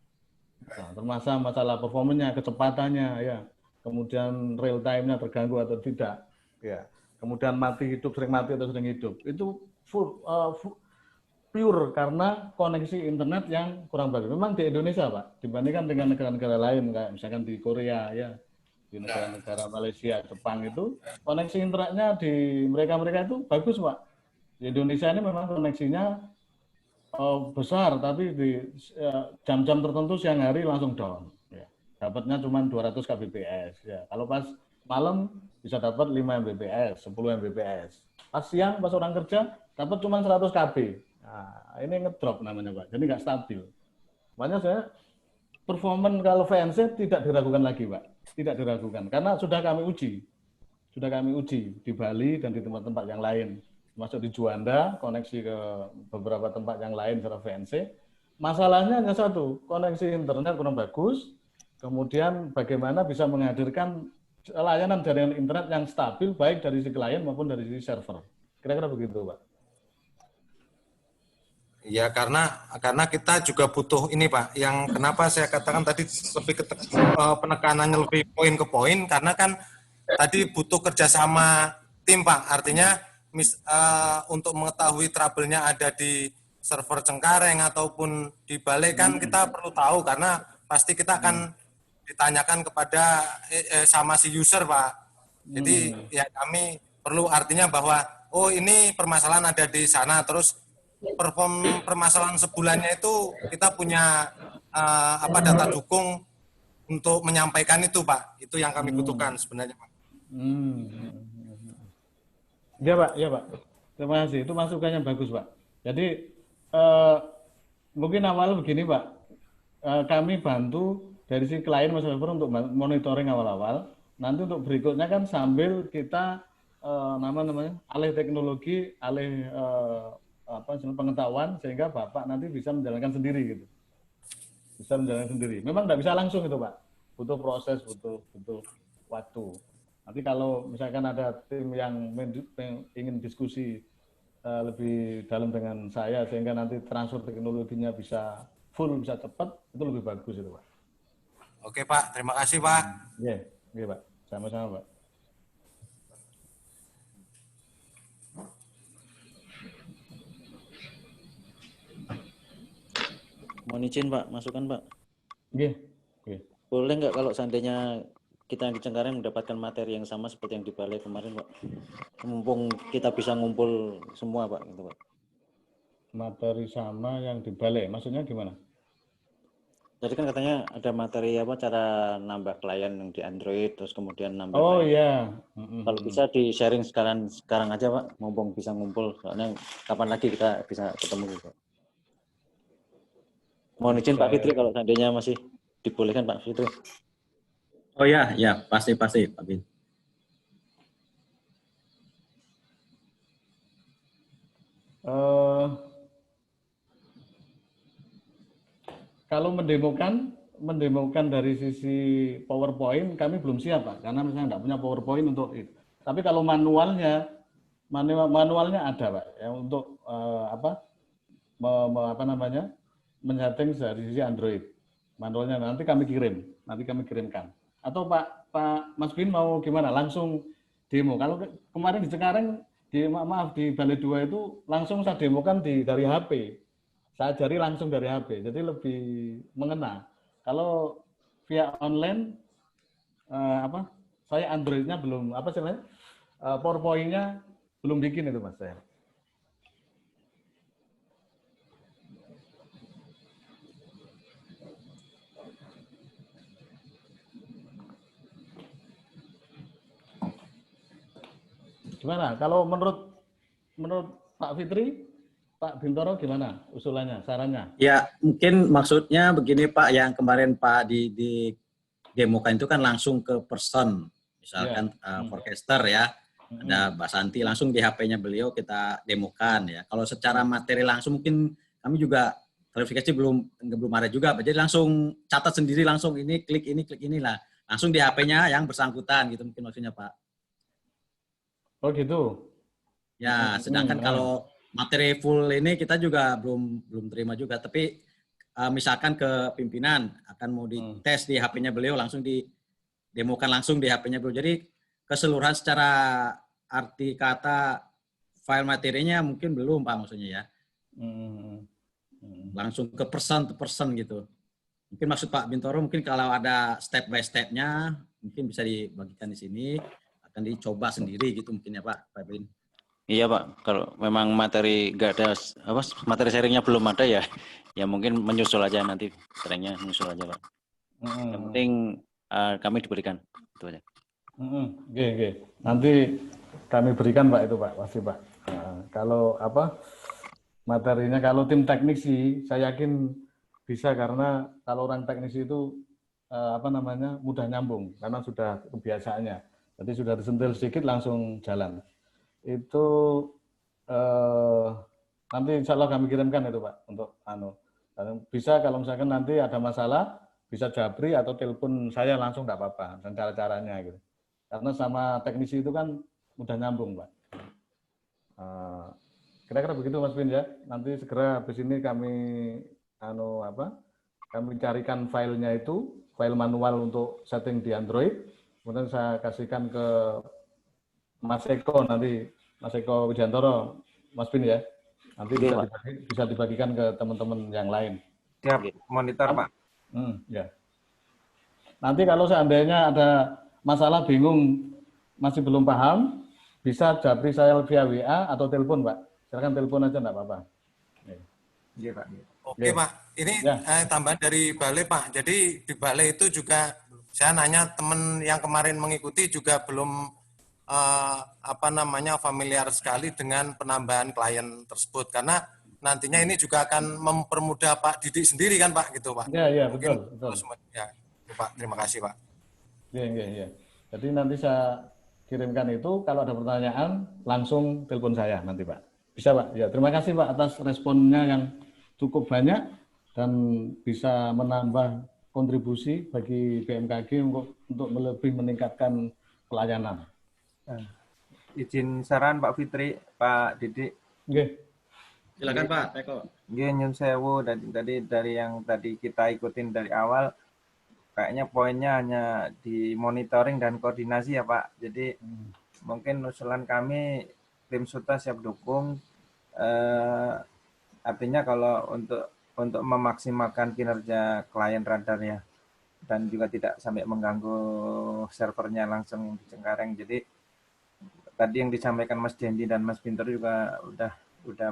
Nah, termasuk masalah performanya, kecepatannya, ya, kemudian real time-nya terganggu atau tidak, ya, kemudian mati hidup, sering mati atau sering hidup, itu pure karena koneksi internet yang kurang bagus. Memang di Indonesia, Pak, dibandingkan dengan negara-negara lain kayak misalkan di Korea ya, di negara-negara Malaysia, Jepang itu koneksi internetnya di mereka-mereka itu bagus, Pak. Di Indonesia ini memang koneksinya besar, tapi di jam-jam tertentu siang hari langsung down. Ya. Dapatnya cuma 200 kbps. Ya. Kalau pas malam bisa dapat 5 Mbps, 10 Mbps. Pas siang, pas orang kerja, dapat cuma 100 KB. Nah, ini ngedrop namanya, Pak. Jadi nggak stabil. Makanya saya performan kalau VNC tidak diragukan lagi, Pak. Tidak diragukan. Karena sudah kami uji. Sudah kami uji di Bali dan di tempat-tempat yang lain. Masuk di Juanda, koneksi ke beberapa tempat yang lain secara VNC. Masalahnya hanya satu, koneksi internet kurang bagus, kemudian bagaimana bisa menghadirkan layanan jaringan internet yang stabil, baik dari sisi klien maupun dari sisi server. Kira-kira begitu, Pak. Ya, karena kita juga butuh ini, Pak. Yang kenapa saya katakan tadi lebih penekanannya lebih poin ke poin, karena kan tadi butuh kerjasama tim, Pak. Artinya untuk mengetahui trouble-nya ada di server Cengkareng ataupun di Balai kan kita perlu tahu, karena pasti kita akan ditanyakan kepada sama si user, Pak. Jadi ya kami perlu artinya bahwa oh ini permasalahan ada di sana, terus perform permasalahan sebulannya itu kita punya data dukung untuk menyampaikan itu, Pak. Itu yang kami butuhkan sebenarnya, Pak. Ya, Pak, ya, Pak. Terima kasih. Itu masukannya bagus, Pak. Jadi mungkin awal begini, Pak. Kami bantu dari si klien mas server untuk monitoring awal-awal. Nanti untuk berikutnya kan sambil kita namanya alih teknologi, alih pengetahuan, sehingga Bapak nanti bisa menjalankan sendiri gitu. Bisa menjalankan sendiri. Memang tidak bisa langsung itu, Pak. Butuh proses, butuh waktu. Nanti kalau misalkan ada tim yang ingin diskusi lebih dalam dengan saya, sehingga nanti transfer teknologinya bisa full, bisa cepat, itu lebih bagus itu, Pak. Oke, Pak. Terima kasih, Pak. Iya, Pak. Sama-sama, Pak. Mohon izin, Pak, masukan, Pak. Iya. Boleh nggak kalau seandainya kita di Cengkareng mendapatkan materi yang sama seperti yang di Balai kemarin, Pak? Mumpung kita bisa ngumpul semua, Pak, gitu, Pak. Materi sama yang di Balai, maksudnya gimana? Tadi kan katanya ada materi cara nambah klien yang di Android, terus kemudian nambah Oh klien. iya. Kalau bisa di sharing sekarang aja, Pak, mumpung bisa ngumpul. Soalnya kapan lagi kita bisa ketemu gitu. Mohon izin Pak Fitri kalau seandainya masih dibolehkan, Pak Fitri. Oh ya, pasti Pak Bin. Kalau mendemokan dari sisi PowerPoint kami belum siap, Pak, karena misalnya nggak punya PowerPoint untuk itu. Tapi kalau manualnya ada, Pak, ya, untuk men-setting dari sisi Android. Manualnya nanti kami kirimkan. Atau Pak Mas Bin mau gimana? Langsung demo. Kalau kemarin di Cengkareng di Balai 2 itu langsung saya demokan dari HP. Saya ajari langsung dari HP, jadi lebih mengena. Kalau via online, saya Android-nya belum, PowerPoint-nya belum bikin itu, Mas saya. Gimana? Kalau menurut Pak Fitri, Pak Bintoro gimana usulannya, sarannya? Ya, mungkin maksudnya begini Pak, yang kemarin Pak di demokan itu kan langsung ke person, misalkan forecaster ya, ada Mbak Santi, langsung di HP-nya beliau kita demokan ya. Kalau secara materi langsung mungkin kami juga klarifikasi belum ada juga, jadi langsung catat sendiri, langsung ini klik ini lah, langsung di HP-nya yang bersangkutan gitu mungkin maksudnya Pak. Oh gitu. Ya, sedangkan kalau materi full ini kita juga belum terima juga, tapi misalkan ke pimpinan akan mau dites di HP-nya beliau, langsung didemokan langsung di HP-nya beliau. Jadi keseluruhan secara arti kata file materinya mungkin belum Pak maksudnya ya. Langsung ke person to person gitu. Mungkin maksud Pak Bintoro mungkin kalau ada step by step-nya mungkin bisa dibagikan di sini, akan dicoba sendiri gitu mungkin ya Pak Bin. Iya Pak, kalau memang materi nggak ada apa materi sharingnya belum ada ya, ya mungkin menyusul aja nanti sharingnya menyusul aja Pak. Yang penting kami diberikan itu aja. Oke. Nanti kami berikan Pak itu Pak, pasti Pak. Nah, kalau apa materinya kalau tim teknik sih saya yakin bisa karena kalau orang teknis itu mudah nyambung karena sudah kebiasaannya. Jadi sudah disentil sedikit langsung jalan. Itu nanti insya Allah kami kirimkan itu Pak untuk bisa kalau misalkan nanti ada masalah bisa japri atau telepon saya langsung tidak apa-apa dan cara-caranya gitu. Karena sama teknisi itu kan mudah nyambung Pak. Kira-kira begitu Mas Bin ya. Nanti segera habis ini kami kami carikan filenya itu, file manual untuk setting di Android. Kemudian saya kasihkan ke Mas Eko nanti, Mas Eko Widiantoro, Mas Bin ya. Nanti bisa dibagikan ke teman-teman yang lain. Siap, monitor Pak. Ya. Nanti kalau seandainya ada masalah bingung, masih belum paham, bisa japri saya via WA atau telepon Pak. Silakan telepon aja enggak apa-apa. Iya Pak. Oke Pak, ini tambahan dari Balai Pak. Jadi di Balai itu juga saya nanya teman yang kemarin mengikuti juga belum familiar sekali dengan penambahan klien tersebut karena nantinya ini juga akan mempermudah Pak Didik sendiri kan Pak gitu Pak. Iya, mungkin betul. Ya, Pak, terima kasih Pak. Iya. Jadi nanti saya kirimkan itu kalau ada pertanyaan langsung telepon saya nanti Pak. Bisa Pak. Ya, terima kasih Pak atas responnya yang cukup banyak dan bisa menambah kontribusi bagi BMKG untuk lebih meningkatkan pelayanan. Izin saran Pak Fitri, Pak Didik. Oke. Silakan Pak Teko. Nggih, nyun sewu dari yang tadi kita ikutin dari awal kayaknya poinnya hanya di monitoring dan koordinasi ya Pak. Jadi mungkin usulan kami tim Suta siap dukung. Artinya kalau untuk memaksimalkan kinerja klien radar ya dan juga tidak sampai mengganggu servernya langsung di Cengkareng. Jadi tadi yang disampaikan Mas Dendi dan Mas Pinter juga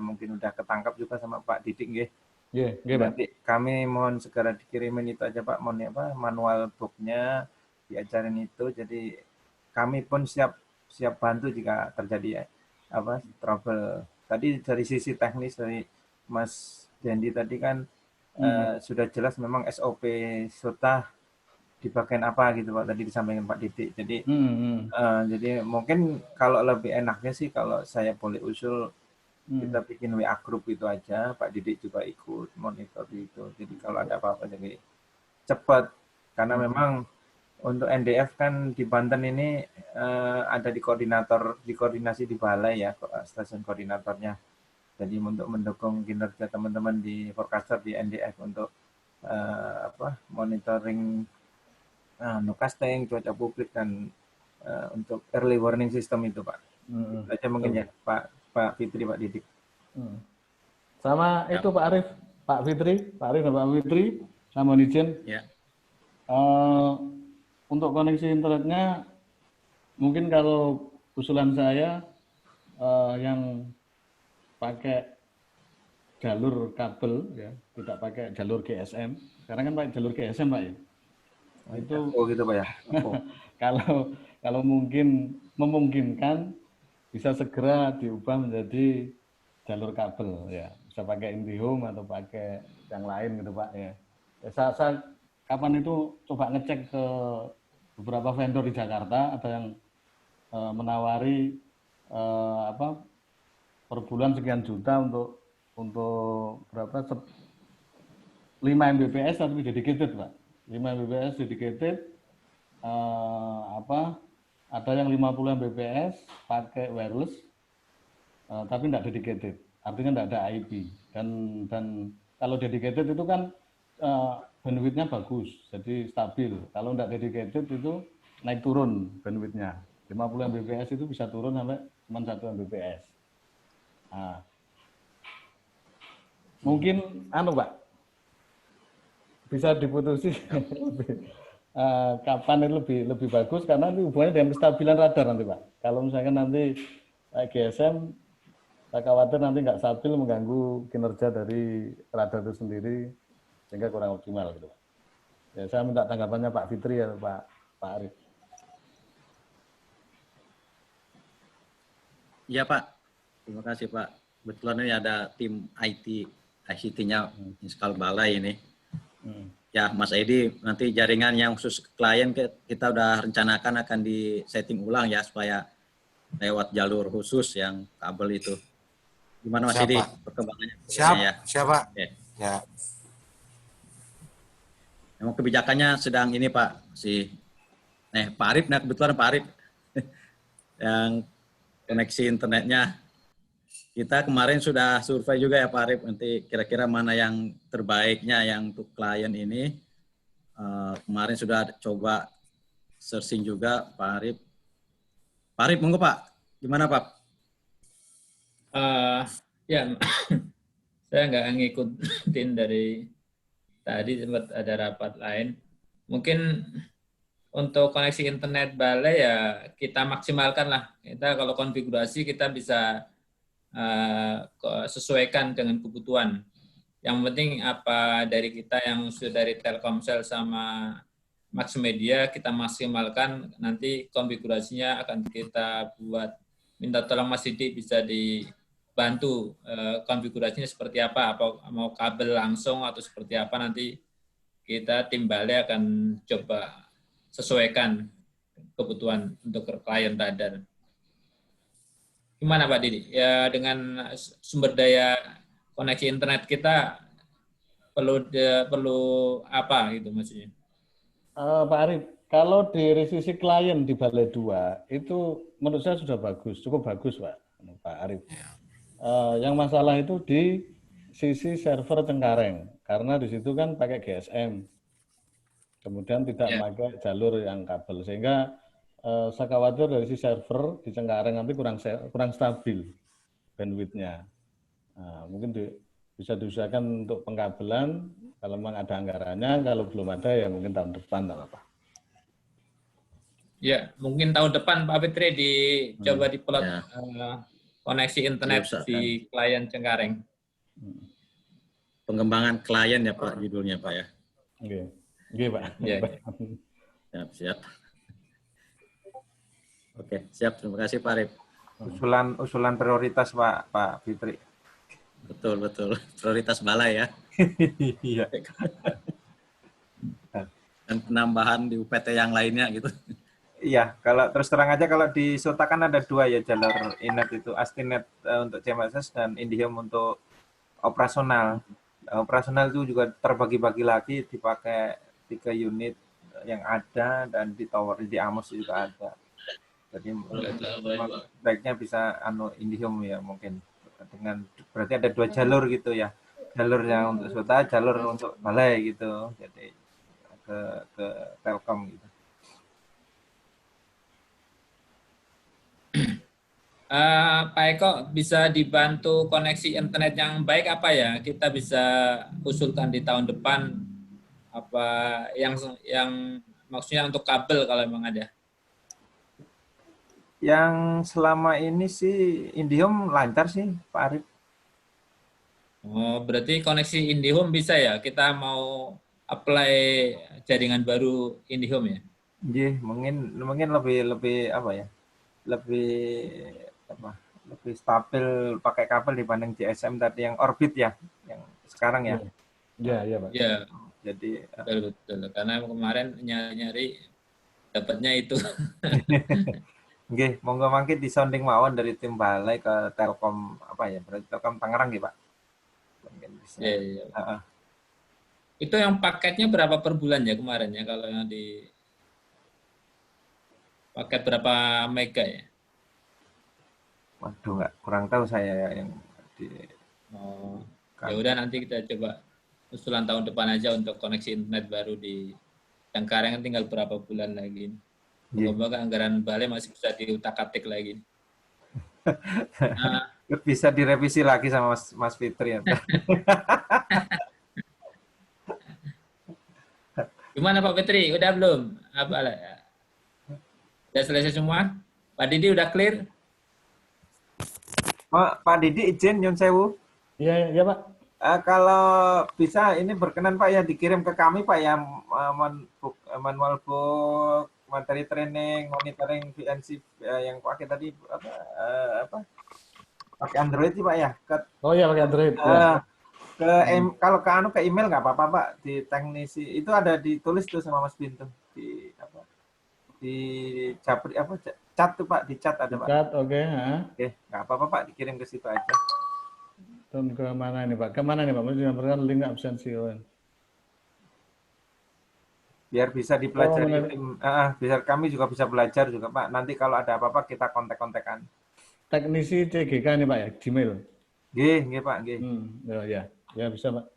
mungkin udah ketangkap juga sama Pak Didik nggih. Nggih, Pak. Nanti kami mohon segera dikirimin itu aja Pak, manual booknya diajarin itu. Jadi kami pun siap bantu jika terjadi trouble. Tadi dari sisi teknis dari Mas Dendi tadi kan sudah jelas memang SOP SOTA di bagian apa gitu Pak, tadi disampaikan Pak Didik. Jadi jadi mungkin kalau lebih enaknya sih kalau saya boleh usul kita bikin WA group itu aja, Pak Didik juga ikut monitor itu. Jadi kalau ada apa-apa jadi cepat karena memang untuk NDF kan di Banten ini ada di koordinasi di Balai ya, stasiun koordinatornya. Jadi untuk mendukung kinerja teman-teman di forecaster di NDF untuk monitoring nukasting, cuaca publik dan untuk early warning system itu Pak. Itu aja mungkin ya Pak Fitri, Pak Didik. Sama itu Pak Arif, Pak Arif dan Pak Fitri, sama izin. Ya. Untuk koneksi internetnya, mungkin kalau usulan saya yang pakai jalur kabel ya, tidak pakai jalur GSM. Sekarang kan pakai jalur GSM Pak ya. Itu gitu Pak ya. kalau memungkinkan bisa segera diubah menjadi jalur kabel ya, bisa pakai IndiHome atau pakai yang lain gitu Pak ya. Saya kapan itu coba ngecek ke beberapa vendor di Jakarta, ada yang menawari per bulan sekian juta untuk berapa 5 Mbps tapi dedicated Pak. 5 Mbps dedicated ada yang 50 Mbps pakai wireless tapi tidak dedicated, artinya tidak ada IP dan kalau dedicated itu kan bandwidth-nya bagus, jadi stabil. Kalau tidak dedicated itu naik turun bandwidth-nya, 50 Mbps itu bisa turun sampai cuma 1 Mbps. Nah, Mungkin Pak, bisa diputusi kapan itu lebih bagus karena itu hubungannya dengan kestabilan radar nanti Pak. Kalau misalkan nanti GSM, saya khawatir nanti nggak stabil mengganggu kinerja dari radar itu sendiri sehingga kurang optimal gitu Pak. Ya, saya minta tanggapannya Pak Fitri ya Pak Arif. Iya Pak, terima kasih Pak. Kebetulan ini ada tim ICT-nya Inskal Balai ini. Ya Mas Edi, nanti jaringan yang khusus klien kita udah rencanakan akan di setting ulang ya supaya lewat jalur khusus yang kabel itu. Gimana Mas Edi perkembangannya? Siap, ya? siap Pak. Oke. Ya. Memang kebijakannya sedang ini Pak, Pak Arif, nah kebetulan Pak Arif yang koneksi internetnya. Kita kemarin sudah survei juga ya Pak Arif, nanti kira-kira mana yang terbaiknya yang untuk klien ini. Kemarin sudah coba searching juga Pak Arif. Pak Arif, monggo Pak, gimana Pak? Ya, saya nggak ngikutin dari tadi, sempat ada rapat lain. Mungkin untuk koneksi internet balai ya kita maksimalkan lah. Kita kalau konfigurasi kita bisa sesuaikan dengan kebutuhan. Yang penting apa dari kita yang sudah dari Telkomsel sama Max Media kita maksimalkan, nanti konfigurasinya akan kita buat. Minta tolong Mas Didi bisa dibantu konfigurasinya seperti apa mau kabel langsung atau seperti apa, nanti kita tim balai akan coba sesuaikan kebutuhan untuk klien radar. Gimana Pak Didi? Ya dengan sumber daya koneksi internet kita perlu apa gitu maksudnya? Pak Arif, kalau dari sisi klien di Balai 2 itu menurut saya sudah bagus, cukup bagus Pak Arif. Yang masalah itu di sisi server Cengkareng, karena di situ kan pakai GSM, kemudian tidak pakai jalur yang kabel, sehingga saya khawatir dari sisi server di Cengkareng nanti kurang stabil bandwidth-nya. Mungkin bisa diusahakan untuk pengkabelan, kalau memang ada anggarannya, kalau belum ada ya mungkin tahun depan tak apa. Ya, mungkin tahun depan Pak Fitri dicoba diplot koneksi internet di klien Cengkareng. Pengembangan klien ya Pak judulnya Pak ya. Oke Pak. Ya. Siap. Oke, siap. Terima kasih Pak Arif. Usulan prioritas Pak Fitri. Betul. Prioritas balai ya. Iya. Dan penambahan di UPT yang lainnya gitu. Iya, kalau terus terang aja kalau di Sota kan ada 2 ya jalur Inet itu, Astinet untuk CMSS dan Indihome untuk operasional. Operasional itu juga terbagi-bagi lagi, dipakai 3 unit yang ada, dan di tower di Amos juga ada. Jadi baiknya bisa Indihome ya mungkin, dengan berarti ada 2 jalur gitu ya, jalur yang untuk Sota, jalur untuk balai gitu, jadi ke Telkom gitu. Pak Eko, bisa dibantu koneksi internet yang baik apa ya? Kita bisa usulkan di tahun depan apa yang maksudnya untuk kabel kalau memang ada. Yang selama ini sih Indihome lancar sih Pak Arif. Oh, berarti koneksi Indihome bisa ya? Kita mau apply jaringan baru Indihome ya? Iya, mungkin lebih apa ya? Lebih stabil pakai kabel dibanding GSM tadi yang orbit ya, yang sekarang ya. Iya Pak. Iya. Jadi betul. Karena kemarin nyari dapatnya itu. Oke, monggo mangke disonding mawon dari tim balai ke Telkom apa ya? Berarti Telkom Tangerang ya, Pak. Mungkin bisa. Iya. Itu yang paketnya berapa per bulan ya kemarin ya, kalau yang di paket berapa mega ya? Waduh, kurang tahu saya yang di. Ya udah, nanti kita coba usulan tahun depan aja untuk koneksi internet baru di Cengkareng, tinggal berapa bulan lagi. Semoga anggaran balai masih bisa diutak-atik lagi. Nah, Bisa direvisi lagi sama Mas Fitri ya. Gimana Pak Fitri? Udah belum? Apa? Udah selesai semua? Pak Didi udah clear? Pak Didi izin Nyun Sewu. Iya, iya Pak. Kalau bisa ini berkenan Pak ya dikirim ke kami Pak ya manual book, materi training, monitoring VNC yang pakai tadi apa pakai Android sih Pak ya. Oh iya pakai Android. Ya. Kalau ke email nggak apa-apa Pak, di teknisi itu ada ditulis tuh sama Mas Bin tuh di apa di Japri apa chat tuh Pak, di chat ada Pak. Chat, oke. Oke, nggak apa-apa Pak, dikirim ke situ aja. Dan ke mana ini Pak? Kemana nih Pak? Mau memberikan link absensi. Biar bisa dipelajari, biar kami juga bisa belajar juga Pak. Nanti kalau ada apa-apa kita kontak-kontakan. Teknisi CGK nih Pak ya, Gmail. Nggih Pak, nggih. Ya bisa Pak.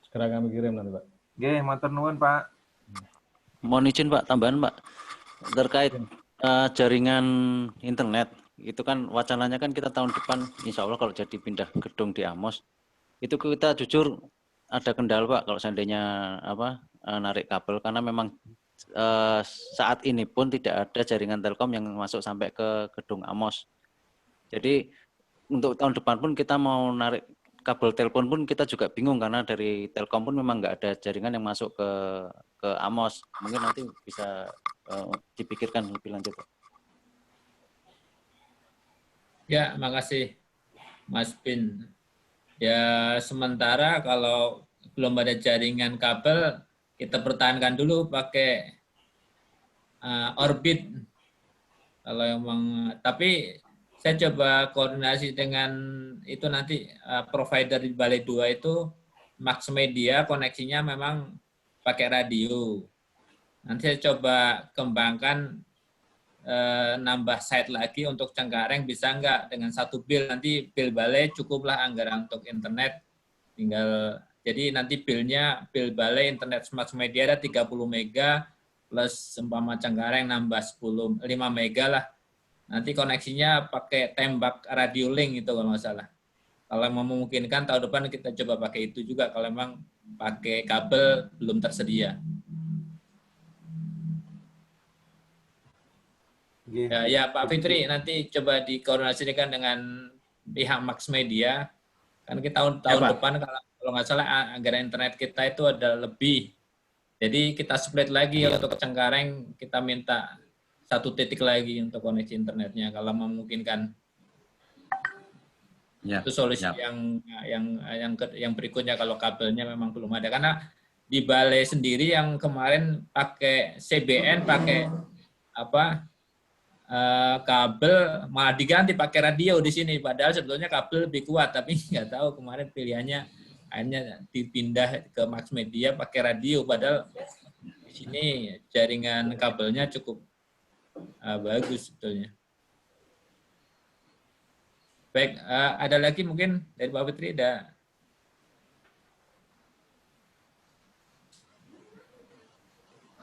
Segera kami kirim nanti Pak. Nggih, matur nuwun Pak. Mohon izin Pak, tambahan Pak. Terkait jaringan internet, itu kan wacananya kan kita tahun depan insya Allah kalau jadi pindah gedung di Amos, itu kita jujur ada kendala Pak kalau seandainya narik kabel, karena memang saat ini pun tidak ada jaringan Telkom yang masuk sampai ke gedung Amos. Jadi untuk tahun depan pun kita mau narik kabel telepon pun kita juga bingung karena dari Telkom pun memang nggak ada jaringan yang masuk ke Amos. Mungkin nanti bisa dipikirkan lebih lanjut. Ya, makasih Mas Bin. Ya, sementara kalau belum ada jaringan kabel, kita pertahankan dulu pakai Orbit. Kalau emang, tapi saya coba koordinasi dengan itu nanti provider di Balai 2 itu Max Media koneksinya memang pakai radio. Nanti saya coba kembangkan nambah site lagi untuk Cengkareng, bisa enggak dengan satu bill, nanti bill balai cukuplah anggaran untuk internet, tinggal jadi nanti bill balai internet Max Media ada 30 mega plus umpama Cengkareng nambah 5 mega lah. Nanti koneksinya pakai tembak radio link itu kalau nggak salah. Kalau memungkinkan tahun depan kita coba pakai itu juga kalau memang pakai kabel belum tersedia. Ya Pak Fitri, nanti coba dikoordinasikan dengan pihak Max Media. Kan kita tahun depan kalau nggak salah anggaran internet kita itu ada lebih. Jadi kita split lagi untuk Cengkareng, kita minta 1 titik lagi untuk koneksi internetnya kalau memungkinkan. Ya, itu solusi yang berikutnya kalau kabelnya memang belum ada, karena di Balai sendiri yang kemarin pakai CBN, pakai kabel malah diganti pakai radio di sini, padahal sebetulnya kabel lebih kuat, tapi nggak tahu kemarin pilihannya akhirnya dipindah ke Max Media pakai radio, padahal di sini jaringan kabelnya cukup bagus sebetulnya. Baik, ada lagi mungkin dari Pak Fitri ada.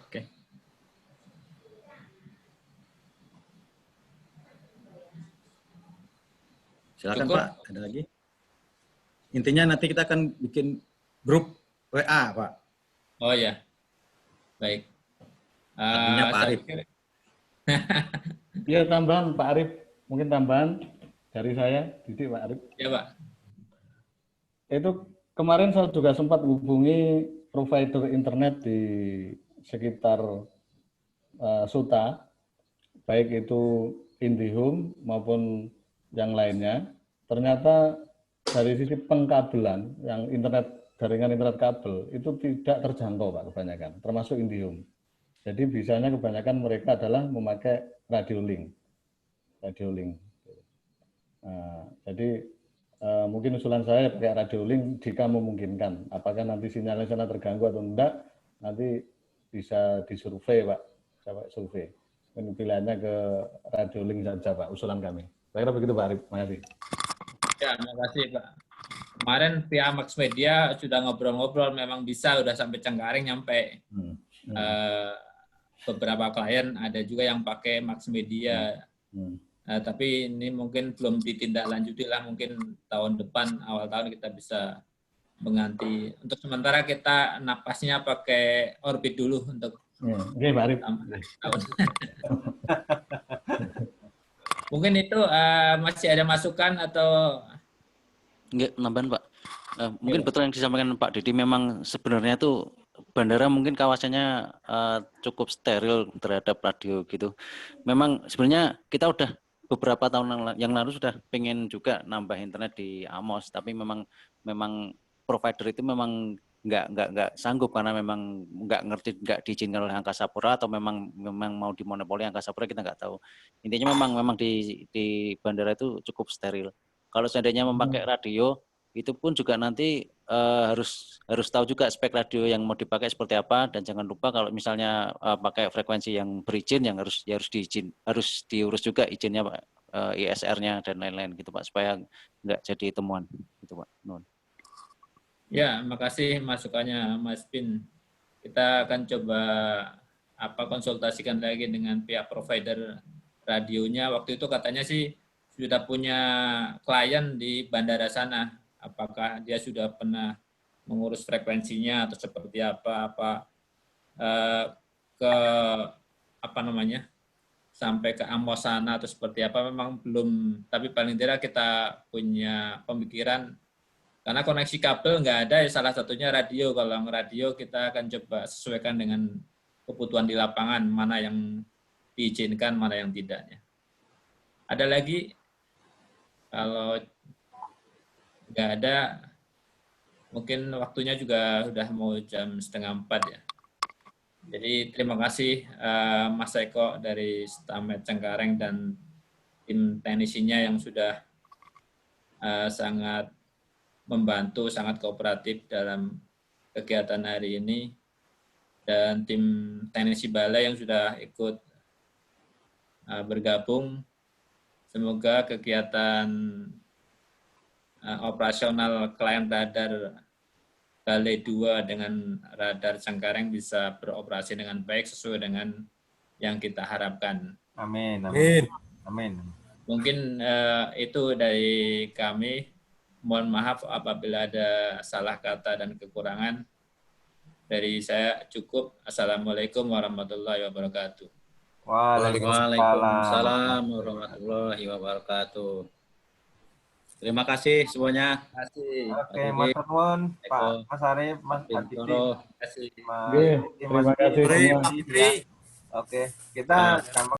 Oke. Silakan Cukup. Pak, ada lagi? Intinya nanti kita akan bikin grup WA, Pak. Oh ya, baik. Artinya Pak Arif. Ya, tambahan Pak Arif, mungkin tambahan dari saya, Didi Pak Arif. Ya Pak. Itu kemarin saya juga sempat hubungi provider internet di sekitar Suta, baik itu IndiHome maupun yang lainnya. Ternyata dari sisi pengkabelan, yang jaringan internet kabel itu tidak terjangkau Pak kebanyakan, termasuk IndiHome. Jadi bisanya kebanyakan mereka adalah memakai radio link. Nah, jadi mungkin usulan saya pakai radio link jika memungkinkan. Apakah nanti sinyalnya sana terganggu atau enggak, nanti bisa disurvei Pak, saya pakai survei. Pilihannya ke radio link saja Pak, usulan kami. Saya kira begitu Pak Arif, terima kasih. Ya, terima kasih Pak. Kemarin pihak Max Media sudah ngobrol-ngobrol, memang bisa udah sampai Cengkareng nyampe. Beberapa klien ada juga yang pakai Max Media. Tapi ini mungkin belum ditindaklanjuti lah, mungkin tahun depan, awal tahun kita bisa mengganti. Untuk sementara kita napasnya pakai orbit dulu untuk Oke, Pak Arif. tahun. Mungkin itu masih ada masukan atau Enggak, nambahan Pak. Mungkin betul yang disampaikan Pak Didi, memang sebenarnya tuh bandara mungkin kawasannya cukup steril terhadap radio gitu. Memang sebenarnya kita udah beberapa tahun yang lalu sudah pengen juga nambah internet di Amos, tapi memang provider itu memang nggak sanggup karena memang nggak diizinkan oleh Angkasa Pura atau memang mau dimonopoli Angkasa Pura, kita nggak tahu. Intinya memang di bandara itu cukup steril. Kalau seandainya memakai radio, itu pun juga nanti harus tahu juga spek radio yang mau dipakai seperti apa, dan jangan lupa kalau misalnya pakai frekuensi yang berizin yang harus diurus juga izinnya Pak, ISR-nya dan lain-lain gitu Pak, supaya nggak jadi temuan gitu Pak. Ya, makasih masukannya Mas Bin. Kita akan coba konsultasikan lagi dengan pihak provider radionya. Waktu itu katanya sih sudah punya klien di bandara sana. Apakah dia sudah pernah mengurus frekuensinya atau seperti sampai ke Amos sana atau seperti apa, memang belum. Tapi paling tidak kita punya pemikiran, karena koneksi kabel nggak ada, ya salah satunya radio. Kalau radio kita akan coba sesuaikan dengan kebutuhan di lapangan, mana yang diizinkan, mana yang tidaknya. Ada lagi? Kalau nggak ada, mungkin waktunya juga sudah mau jam 3:30 ya. Jadi terima kasih Mas Eko dari Stamet Cengkareng dan tim teknisinya yang sudah sangat membantu, sangat kooperatif dalam kegiatan hari ini, dan tim teknisi balai yang sudah ikut bergabung. Semoga kegiatan operasional klien radar Balai 2 dengan radar Cengkareng bisa beroperasi dengan baik sesuai dengan yang kita harapkan. Amin. Mungkin itu dari kami. Mohon maaf apabila ada salah kata dan kekurangan. Dari saya cukup. Assalamualaikum warahmatullahi wabarakatuh. Waalaikumsalam warahmatullahi wabarakatuh. Terima kasih semuanya. Terima kasih. Oke, Mas Arwon, Pak Mas Arif, Mas Aditi. Terima kasih. Terima kasih semua. Oke, kita